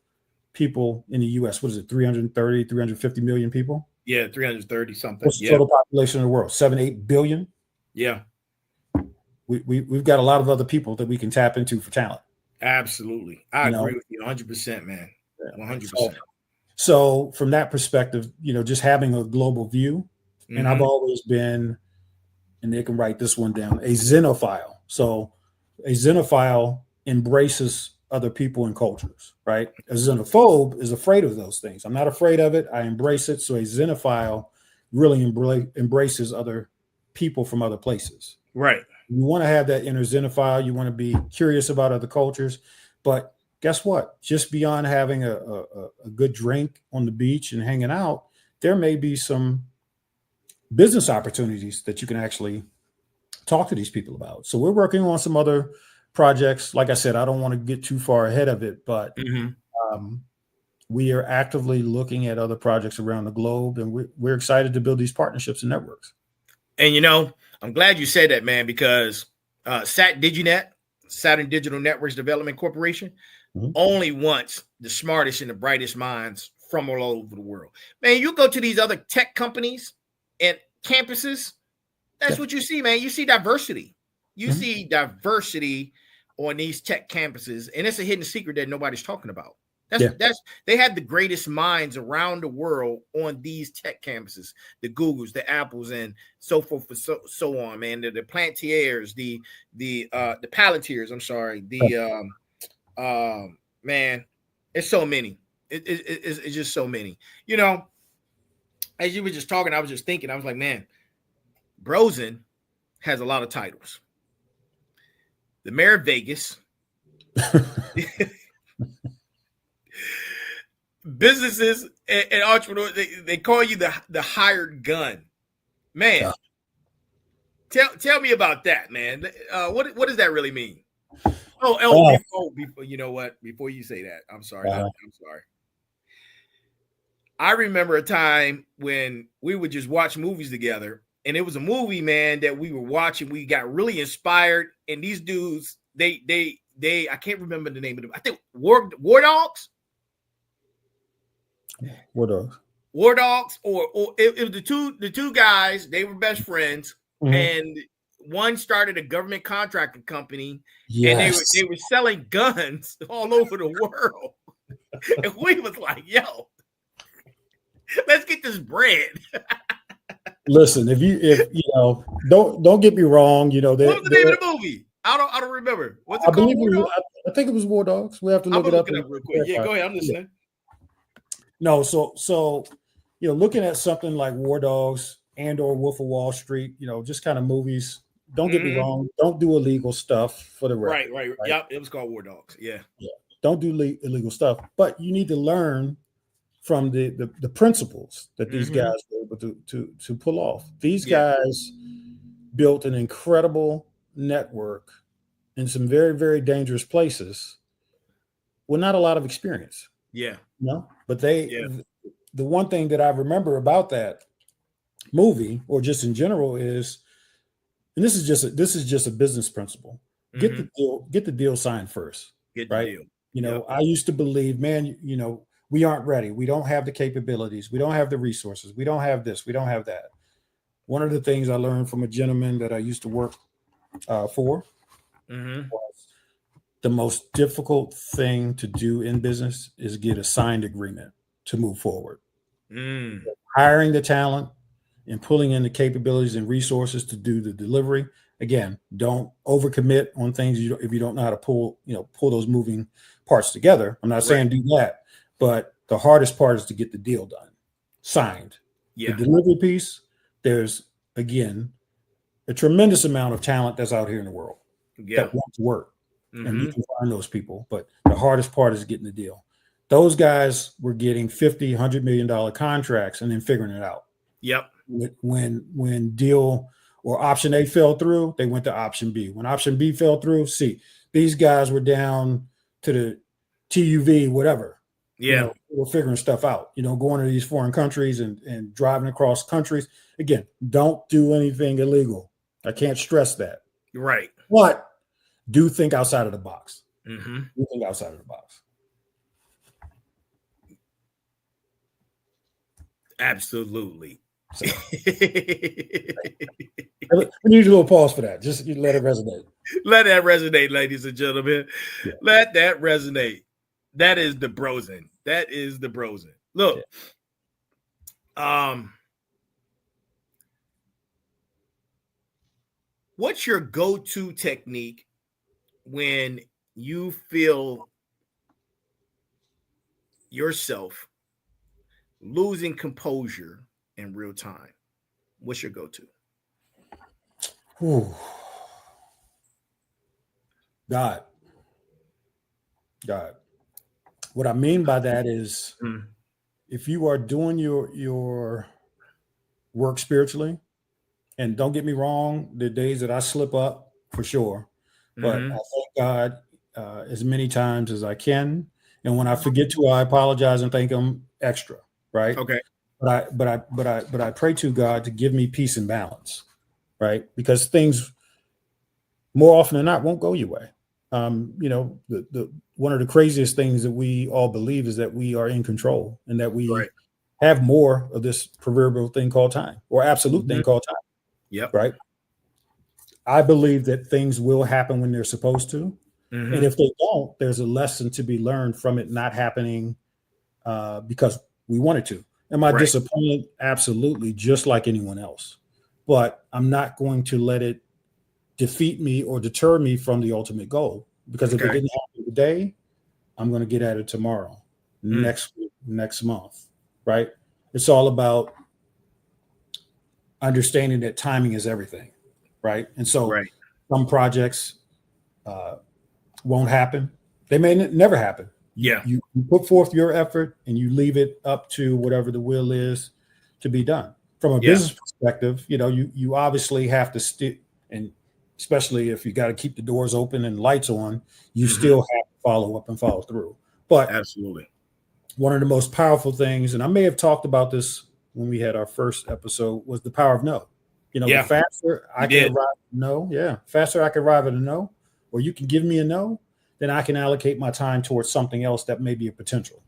people in the U.S. What is it, 330, 350 million people? Yeah, 330 something. What's the total population in the world? 7-8 billion? Yeah. We've got a lot of other people that we can tap into for talent. Absolutely. I agree with you 100%, man. 100%. So from that perspective, just having a global view, and I've always been, and they can write this one down, a xenophile. So a xenophile embraces other people and cultures, right? A xenophobe is afraid of those things. I'm not afraid of it. I embrace it. So a xenophile really embraces other people from other places. Right. You want to have that inner xenophile. You want to be curious about other cultures. But guess what? Just beyond having a good drink on the beach and hanging out, there may be some business opportunities that you can actually talk to these people about. So we're working on some other projects. Like I said, I don't want to get too far ahead of it, but we are actively looking at other projects around the globe, and we're excited to build these partnerships and networks. And, I'm glad you said that, man, because SatDigiNet, Saturn Digital Networks Development Corporation, only wants the smartest and the brightest minds from all over the world. Man, you go to these other tech companies and campuses, that's what you see, man. You see diversity. You see diversity on these tech campuses, and it's a hidden secret that nobody's talking about. They have the greatest minds around the world on these tech campuses, the Googles, the Apples, and so forth and so on, man. The Plantiers, the Palantirs, I'm sorry. Man, it's so many. It's just so many. As you were just talking, I was just thinking, I was like, man, Brosen has a lot of titles. The mayor of Vegas. Businesses and entrepreneurs, they call you the hired gun, man. Tell me about that, man. What does that really mean? Before you know what? Before you say that, I'm sorry. I'm sorry. I remember a time when we would just watch movies together, and it was a movie, man, that we were watching. We got really inspired, and these dudes, they I can't remember the name of them. I think War Dogs. War Dogs, or it was the two guys. They were best friends, and one started a government contracting company, and they were selling guns all over the world. And we was like, "Yo, let's get this bread." Listen, if don't get me wrong, what was the name of the movie? I don't remember. What's it called? I think it was War Dogs. We have to look it up real quick. Yeah, go ahead. I'm listening. No, so looking at something like War Dogs and or Wolf of Wall Street, just kind of movies. Don't get me wrong. Don't do illegal stuff for the record. Right. Yep, it was called War Dogs. Yeah. Don't do illegal stuff, but you need to learn from the principles that these guys were able to pull off. These guys built an incredible network in some very, very dangerous places with not a lot of experience. Yeah. But the one thing that I remember about that movie, or just in general, is, and this is just a business principle. Get the deal signed first. Get the deal. I used to believe, man, we aren't ready. We don't have the capabilities. We don't have the resources. We don't have this. We don't have that. One of the things I learned from a gentleman that I used to work for was the most difficult thing to do in business is get a signed agreement to move forward. Hiring the talent and pulling in the capabilities and resources to do the delivery. Again, don't overcommit on things if you don't know how to pull those moving parts together. I'm not saying do that, but the hardest part is to get the deal done, signed. The delivery piece, there's, again, a tremendous amount of talent that's out here in the world that wants to work. And you can find those people, but the hardest part is getting the deal. Those guys were getting $50, $100 million contracts and then figuring it out. Yep. When deal or option A fell through, they went to option B. When option B fell through, C. These guys were down to the TUV, whatever. Yeah. We're figuring stuff out, going to these foreign countries and driving across countries. Again, don't do anything illegal. I can't stress that. Right. But do think outside of the box. Mm-hmm. Do think outside of the box. Absolutely. So, we need a little pause for that. Just let it resonate. Let that resonate, ladies and gentlemen. Yeah. Let that resonate. That is the brosin. That is the brosin. Look, what's your go-to technique when you feel yourself losing composure in real time? What's your go-to? God. What I mean by that is if you are doing your work spiritually, and don't get me wrong, the days that I slip up for sure, but I thank God as many times as I can. And when I forget to, I apologize and thank him extra. Right. Okay. But I pray to God to give me peace and balance. Right. Because things more often than not won't go your way. The one of the craziest things that we all believe is that we are in control and that we have more of this proverbial thing called time, or absolute thing called time. Yep. Right. I believe that things will happen when they're supposed to. And if they don't, there's a lesson to be learned from it not happening because we wanted to. Am I disappointed? Absolutely, just like anyone else. But I'm not going to let it defeat me or deter me from the ultimate goal. Because if it didn't happen today, I'm going to get at it tomorrow, next week, next month. Right? It's all about understanding that timing is everything. Right? And so some projects won't happen. They may never happen. You put forth your effort and you leave it up to whatever the will is to be done. From a business perspective, you obviously have to stick, and especially if you got to keep the doors open and lights on, you still have to follow up and follow through. But absolutely, one of the most powerful things, and I may have talked about this when we had our first episode, was the power of no. The faster I can arrive at a no, faster I can arrive at a no, or you can give me a no, then I can allocate my time towards something else that may be a potential.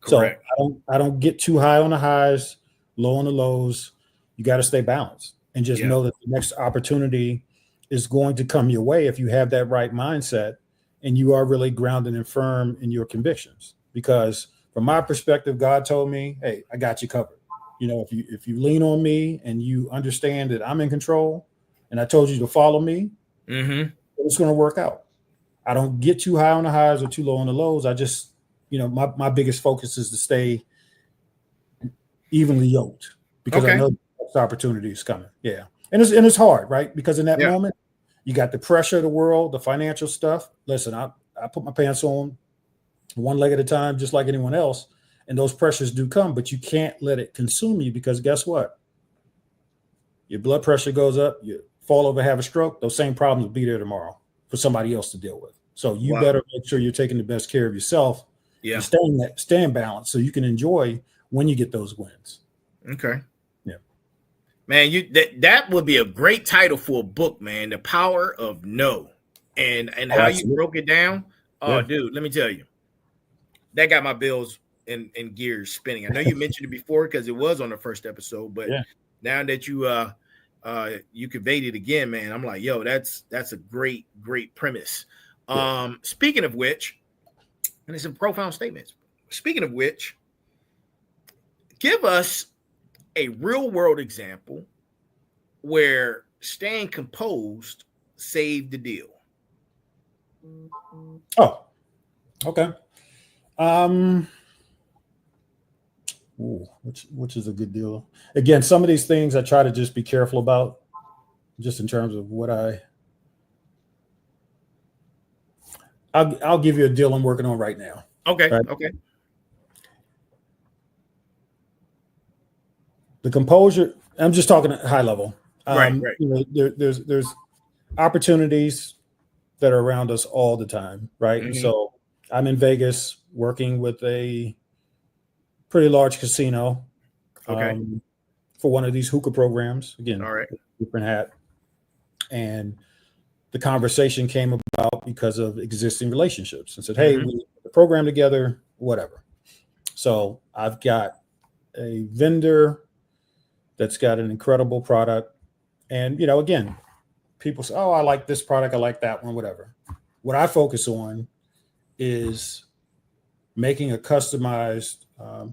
Correct. So I don't get too high on the highs, low on the lows. You got to stay balanced and just know that the next opportunity is going to come your way if you have that right mindset and you are really grounded and firm in your convictions. Because from my perspective, God told me, hey, I got you covered. If you lean on me and you understand that I'm in control and I told you to follow me, it's going to work out. I don't get too high on the highs or too low on the lows. I just, my biggest focus is to stay evenly yoked because I know the next opportunity is coming. Yeah. And it's hard, right? Because in that moment, you got the pressure of the world, the financial stuff. Listen, I put my pants on one leg at a time, just like anyone else. And those pressures do come, but you can't let it consume you because guess what? Your blood pressure goes up, you fall over, have a stroke. Those same problems will be there tomorrow for somebody else to deal with. So you better make sure you're taking the best care of yourself and staying balanced so you can enjoy when you get those wins. Okay. Yeah. Man, that would be a great title for a book, man. The Power of No. And how you broke it down. Oh, dude, let me tell you. That got my bills and gears spinning. I know you mentioned it before because it was on the first episode, but now that you conveyed it again, man, I'm like, yo, that's a great premise. Speaking of which, and it's a profound statement. Speaking of which, give us a real world example where staying composed saved the deal. Oh, okay. Which is a good deal. Again, some of these things I try to just be careful about, just in terms of what I'll give you a deal I'm working on right now. Okay. Right? Okay. The composure, I'm just talking at high level. Right. There's opportunities that are around us all the time, right? Mm-hmm. So I'm in Vegas working with a pretty large casino. Okay. For one of these hookah programs. Again, all right. Different hat. And the conversation came about because of existing relationships and said, hey, we put the program together, whatever. So I've got a vendor that's got an incredible product. And, again, people say, oh, I like this product. I like that one, whatever. What I focus on is making a customized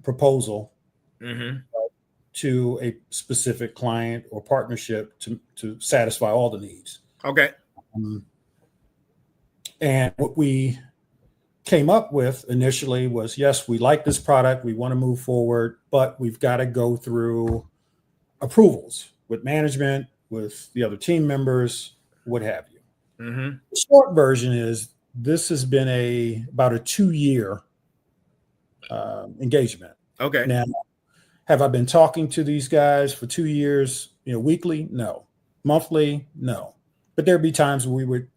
proposal to a specific client or partnership to satisfy all the needs. Okay. And what we came up with initially was, yes, we like this product. We want to move forward, but we've got to go through approvals with management, with the other team members, what have you. The short version is this has been about a 2-year engagement. Okay. Now, have I been talking to these guys for 2 years, weekly? No. Monthly? No. But there'd be times where we would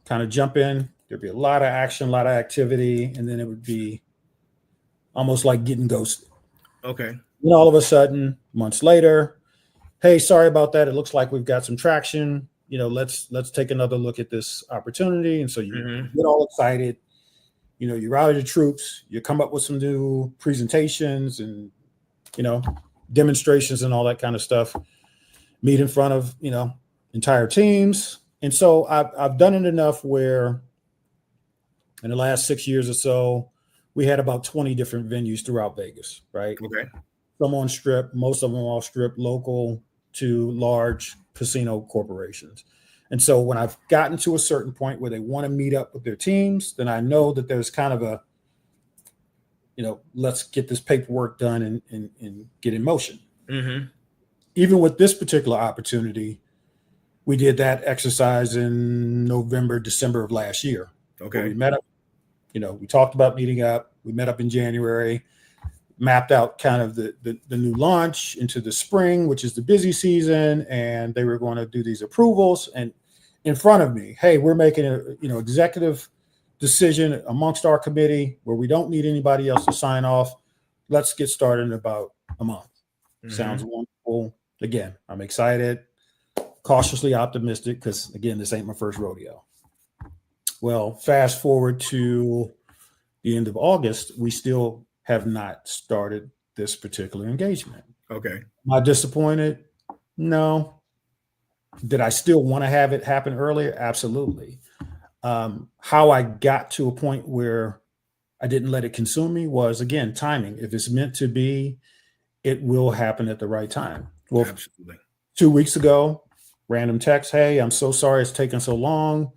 kind of jump in. There'd be a lot of action, a lot of activity, and then it would be almost like getting ghosted. Okay. Then all of a sudden, months later, hey, sorry about that. It looks like we've got some traction. Let's take another look at this opportunity. And so you get all excited. You rally the troops. You come up with some new presentations and demonstrations and all that kind of stuff, meet in front of, entire teams. And so I've done it enough where in the last 6 years or so, we had about 20 different venues throughout Vegas, right? Okay. Some on strip, most of them all strip, local to large casino corporations. And so when I've gotten to a certain point where they want to meet up with their teams, then I know that there's kind of a, let's get this paperwork done and get in motion. Even with this particular opportunity, we did that exercise in November, December of last year. Okay. We met up, we talked about meeting up. We met up in January, mapped out kind of the new launch into the spring, which is the busy season. And they were going to do these approvals. And in front of me, hey, we're making a, executive decision amongst our committee where we don't need anybody else to sign off. Let's get started in about a month. Sounds wonderful. Again, I'm excited, cautiously optimistic because, again, this ain't my first rodeo. Well, fast forward to the end of August, we still have not started this particular engagement. Okay. Am I disappointed? No. Did I still want to have it happen earlier? Absolutely. How I got to a point where I didn't let it consume me was, again, timing. If it's meant to be, it will happen at the right time. Well, absolutely. 2 weeks ago, random text, hey, I'm so sorry it's taken so long.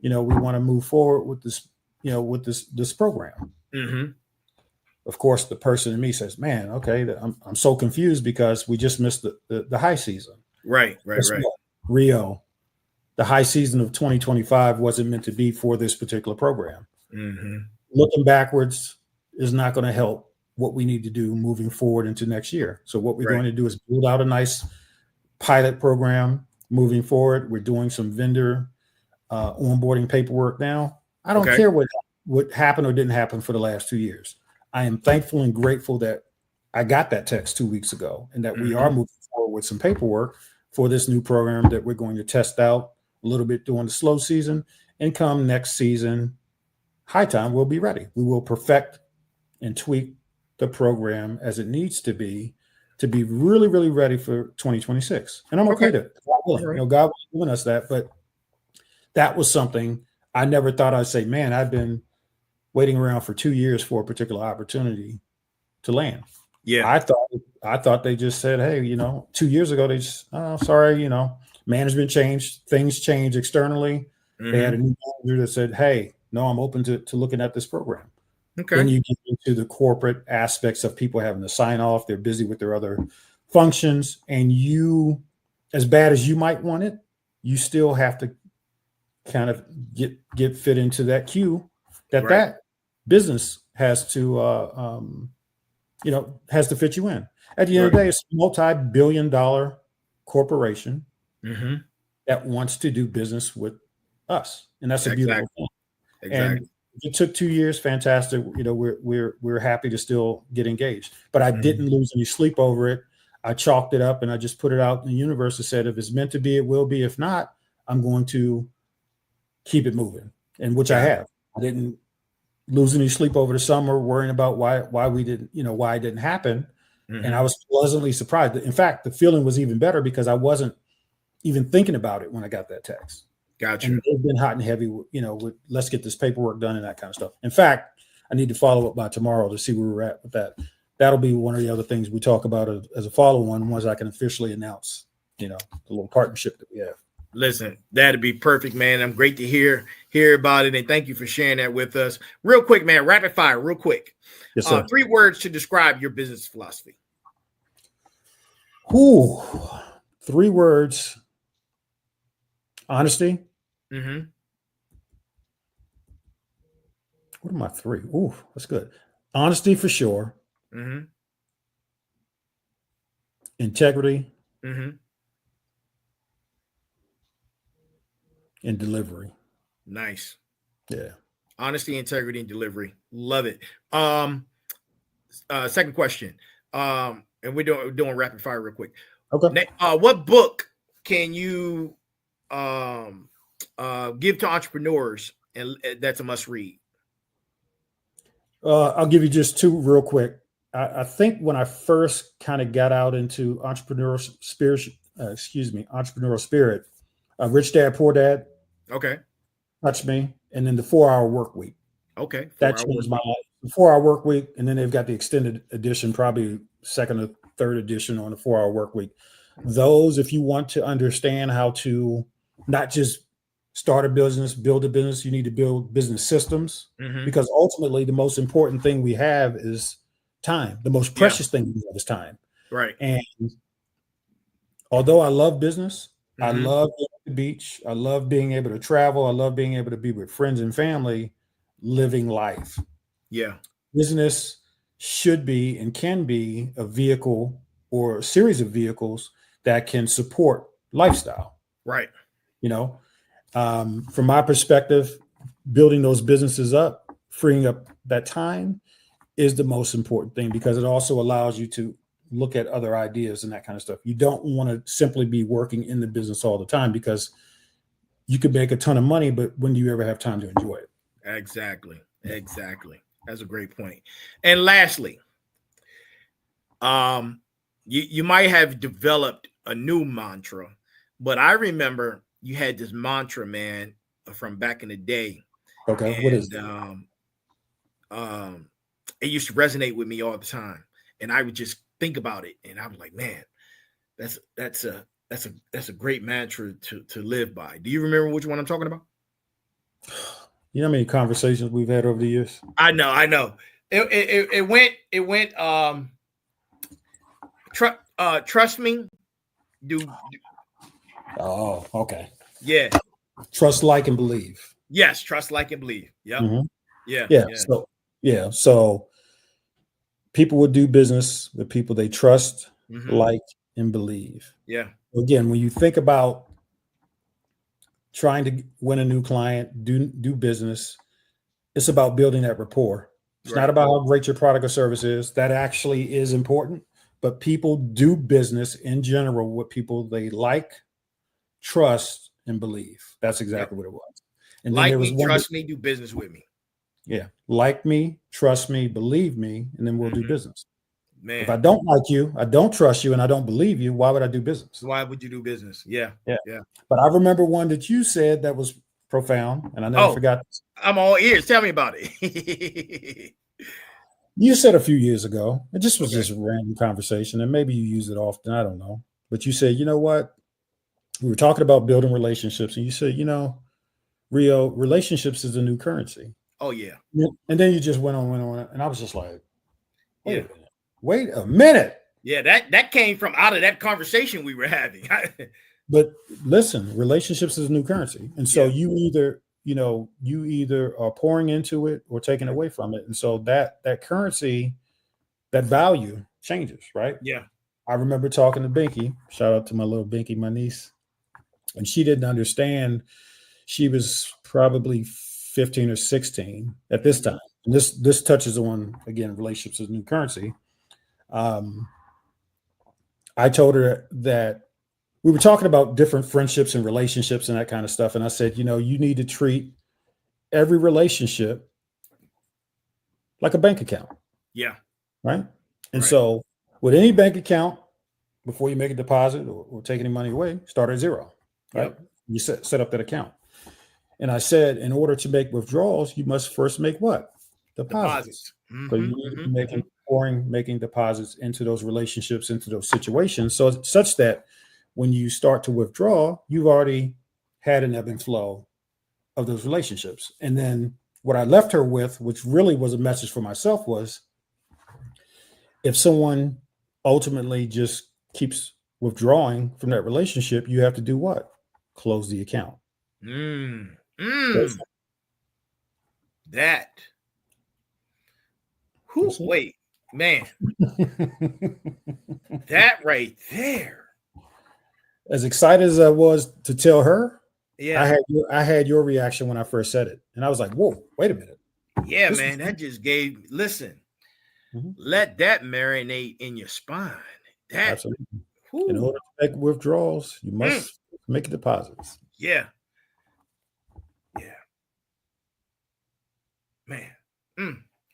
We want to move forward with this, with this program. Of course, the person in me says, man, okay, I'm so confused because we just missed the high season. Right. Rio, the high season of 2025 wasn't meant to be for this particular program. Looking backwards is not going to help what we need to do moving forward into next year. So what we're going to do is build out a nice pilot program moving forward. We're doing some vendor onboarding paperwork now. I don't care what happened or didn't happen for the last 2 years. I am thankful and grateful that I got that text 2 weeks ago and that we are moving forward with some paperwork for this new program that we're going to test out a little bit during the slow season, and come next season, high time, we'll be ready. We will perfect and tweak the program as it needs to be really, really ready for 2026. And I'm okay to, God was giving us that, but that was something I never thought I'd say, man, I've been waiting around for 2 years for a particular opportunity to land. Yeah. I thought they just said, hey, 2 years ago, they just, oh, sorry, management changed, things changed externally. They had a new manager that said, hey, no, I'm open to looking at this program. Okay. Then you get into the corporate aspects of people having to sign off. They're busy with their other functions. And you, as bad as you might want it, you still have to kind of get fit into that queue that business has to, has to fit you in. At the end of the day, it's a multi-billion-dollar corporation that wants to do business with us. And that's a beautiful thing. Exactly. And it took 2 years, fantastic. You know, we're happy to still get engaged. But I didn't lose any sleep over it. I chalked it up and I just put it out in the universe and said, if it's meant to be, it will be. If not, I'm going to keep it moving. And which I have. I didn't lose any sleep over the summer worrying about why we didn't, you know, why it didn't happen. And I was pleasantly surprised. In fact, the feeling was even better because I wasn't even thinking about it when I got that text. Gotcha. And they've been hot and heavy, you know, with let's get this paperwork done and that kind of stuff. In fact, I need to follow up by tomorrow to see where we're at with that. That'll be one of the other things we talk about as a follow-on once I can officially announce, you know, the little partnership that we have. Listen, that'd be perfect, man. I'm great to hear about it, and thank you for sharing that with us. Real quick, man, rapid fire, real quick. Yes, sir. 3 words to describe your business philosophy. Ooh, 3 words. Honesty. What are my 3? Ooh, that's good. Honesty for sure. Integrity. And delivery. Nice. Yeah. Honesty, integrity, and delivery. Love it. Second question. And we're doing rapid fire real quick. Okay. What book can you give to entrepreneurs and that's a must read? I'll give you just 2 real quick. I think when I first kind of got out into entrepreneurial spirit, Rich Dad, Poor Dad. Okay. Touched me. And then the 4-Hour Work Week. Okay. That changed my life. The 4-Hour Work Week. And then they've got the extended edition, probably second or third edition on the 4-Hour Work Week. Those, if you want to understand how to not just start a business, build a business, you need to build business systems because ultimately the most important thing we have is time. The most precious thing we have is time. Right. And although I love business, I love going to the beach. I love being able to travel. I love being able to be with friends and family, living life. Yeah. Business should be and can be a vehicle or a series of vehicles that can support lifestyle. Right. You know, from my perspective, building those businesses up, freeing up that time is the most important thing because it also allows you to look at other ideas and that kind of stuff. You don't want to simply be working in the business all the time because you could make a ton of money, but when do you ever have time to enjoy it? Exactly. That's a great point. And lastly, you might have developed a new mantra, but I remember you had this mantra, man, from back in the day. Okay. And, what is it? It used to resonate with me all the time. And I would just think about it. And I was like, man, that's a great mantra to live by. Do you remember which one I'm talking about? You know how many conversations we've had over the years? I know. It went trust me. Oh, okay. Yeah. Trust, like, and believe. Yes, trust, like, and believe. Yep. Yeah. So people would do business with people they trust, like, and believe. Yeah. Again, when you think about trying to win a new client, do business, it's about building that rapport. It's not about how great your product or service is. That actually is important, but people do business in general with people they like, trust, and believe. That's exactly what it was. And like then there was me, trust me, do business with me. Yeah. Like me, trust me, believe me, and then we'll do business. Man. If I don't like you, I don't trust you, and I don't believe you, why would I do business? Why would you do business? Yeah. But I remember one that you said that was profound, and I never forgot this. I'm all ears. Tell me about it. You said a few years ago, and this was just a random conversation, and maybe you use it often, I don't know. But you said, you know what? We were talking about building relationships, and you said, you know, Rio, relationships is a new currency. Oh, yeah. And then you just went on, and I was just like, wait a minute. Yeah, that came from out of that conversation we were having. But listen, relationships is a new currency. And so you either are pouring into it or taking away from it. And so that currency, that value changes, right? Yeah. I remember talking to Binky, shout out to my little Binky, my niece, and she didn't understand. She was probably 15 or 16 at this time. And this touches on, again, relationships as new currency. I told her that we were talking about different friendships and relationships and that kind of stuff. And I said, you need to treat every relationship like a bank account. Yeah. Right. And so with any bank account, before you make a deposit or take any money away, start at zero. Right. Yep. You set up that account. And I said, in order to make withdrawals, you must first make what? Deposits. So you need to be making deposits into those relationships, into those situations, so such that when you start to withdraw, you've already had an ebb and flow of those relationships. And then what I left her with, which really was a message for myself, was if someone ultimately just keeps withdrawing from that relationship, you have to do what? Close the account. That. Wait, man. That right there. As excited as I was to tell her, I had your reaction when I first said it. And I was like, whoa, wait a minute. Yeah, man, that just let that marinate in your spine. Absolutely. In order to make withdrawals, you must make deposits. Yeah. Man.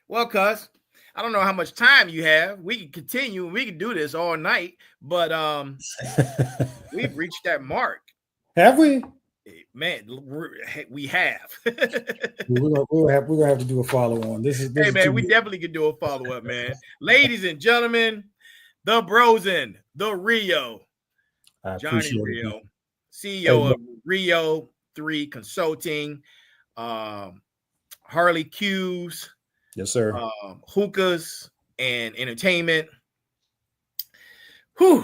Well, cuz, I don't know how much time you have. We can continue and we can do this all night, but we've reached that mark. Have we? Man, we have. we're gonna have to do a follow-on. This hey, man, we definitely can do a follow-up, man. Ladies and gentlemen, the Brosen, the Rio, Jhonny Rio, CEO of RIO3 Consulting, HarleeQs. Yes, sir. Hookahs and entertainment. Whew,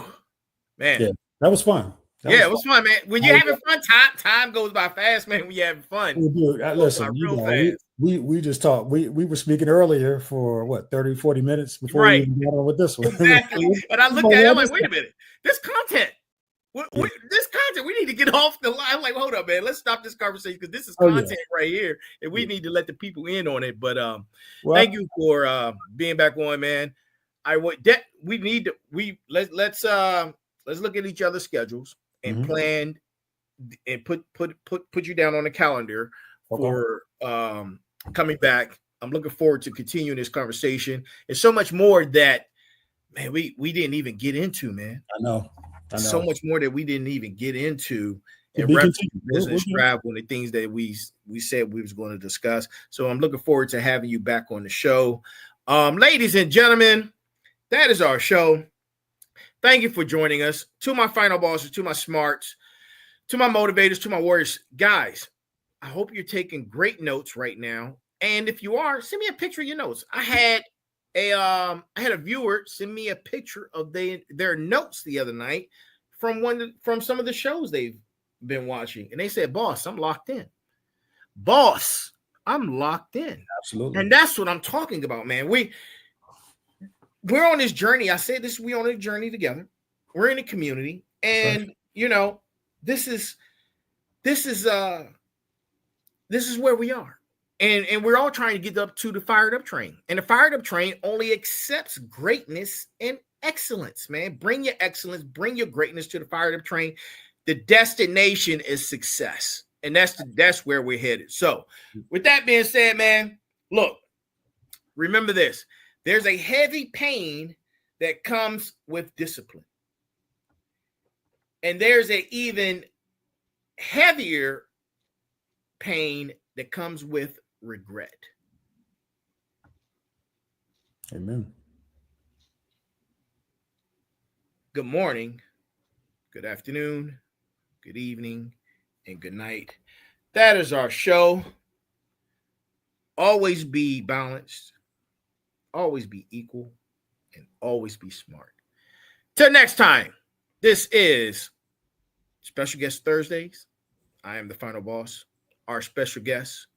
man. Yeah, that was fun. It was fun, man. When you're having fun, time goes by fast, man. When you're having fun. Listen, we just talked. We were speaking earlier for what, 30, 40 minutes before we even got on with this one. Exactly. And I looked at it, I'm like, wait a minute. This content. We need to get off the line. I'm like, hold up, man. Let's stop this conversation because this is content right here, and we need to let the people in on it. But thank you for being back on, man. Let's look at each other's schedules and plan and put you down on the calendar for coming back. I'm looking forward to continuing this conversation. There's so much more that, man, we didn't even get into, man. I know. So much more that we didn't even get into in reference to business travel and the things that we said we was going to discuss. So I'm looking forward to having you back on the show. Ladies and gentlemen, that is our show. Thank you for joining us. To my final bosses, to my smarts, to my motivators, to my warriors. Guys, I hope you're taking great notes right now. And if you are, send me a picture of your notes. I had a viewer send me a picture of their notes the other night from some of the shows they've been watching, and they said, "Boss, I'm locked in. Boss, I'm locked in." Absolutely, and that's what I'm talking about, man. We're on this journey. I said this. We're on a journey together. We're in a community, and this is where we are. And we're all trying to get up to the fired up train. And the fired up train only accepts greatness and excellence, man. Bring your excellence, bring your greatness to the fired up train. The destination is success. And that's where we're headed. So with that being said, man, look, remember this. There's a heavy pain that comes with discipline. And there's an even heavier pain that comes with regret. Amen. Good morning, good afternoon, good evening, and good night. That is our show. Always be balanced, always be equal, and always be smart. Till next time, this is Special Guest Thursdays. I am the Final Boss. Our special guest,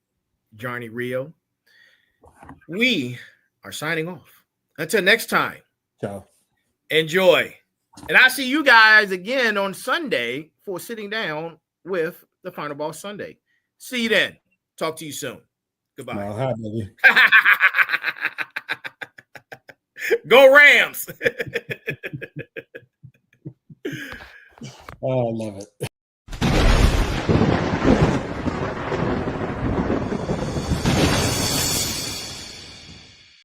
Jhonny Rio. We are signing off. Until next time. Ciao. Enjoy. And I'll see you guys again on Sunday for sitting down with the Final Boss Sunday. See you then. Talk to you soon. Goodbye. No, hi, baby. Go Rams. Oh, I love it.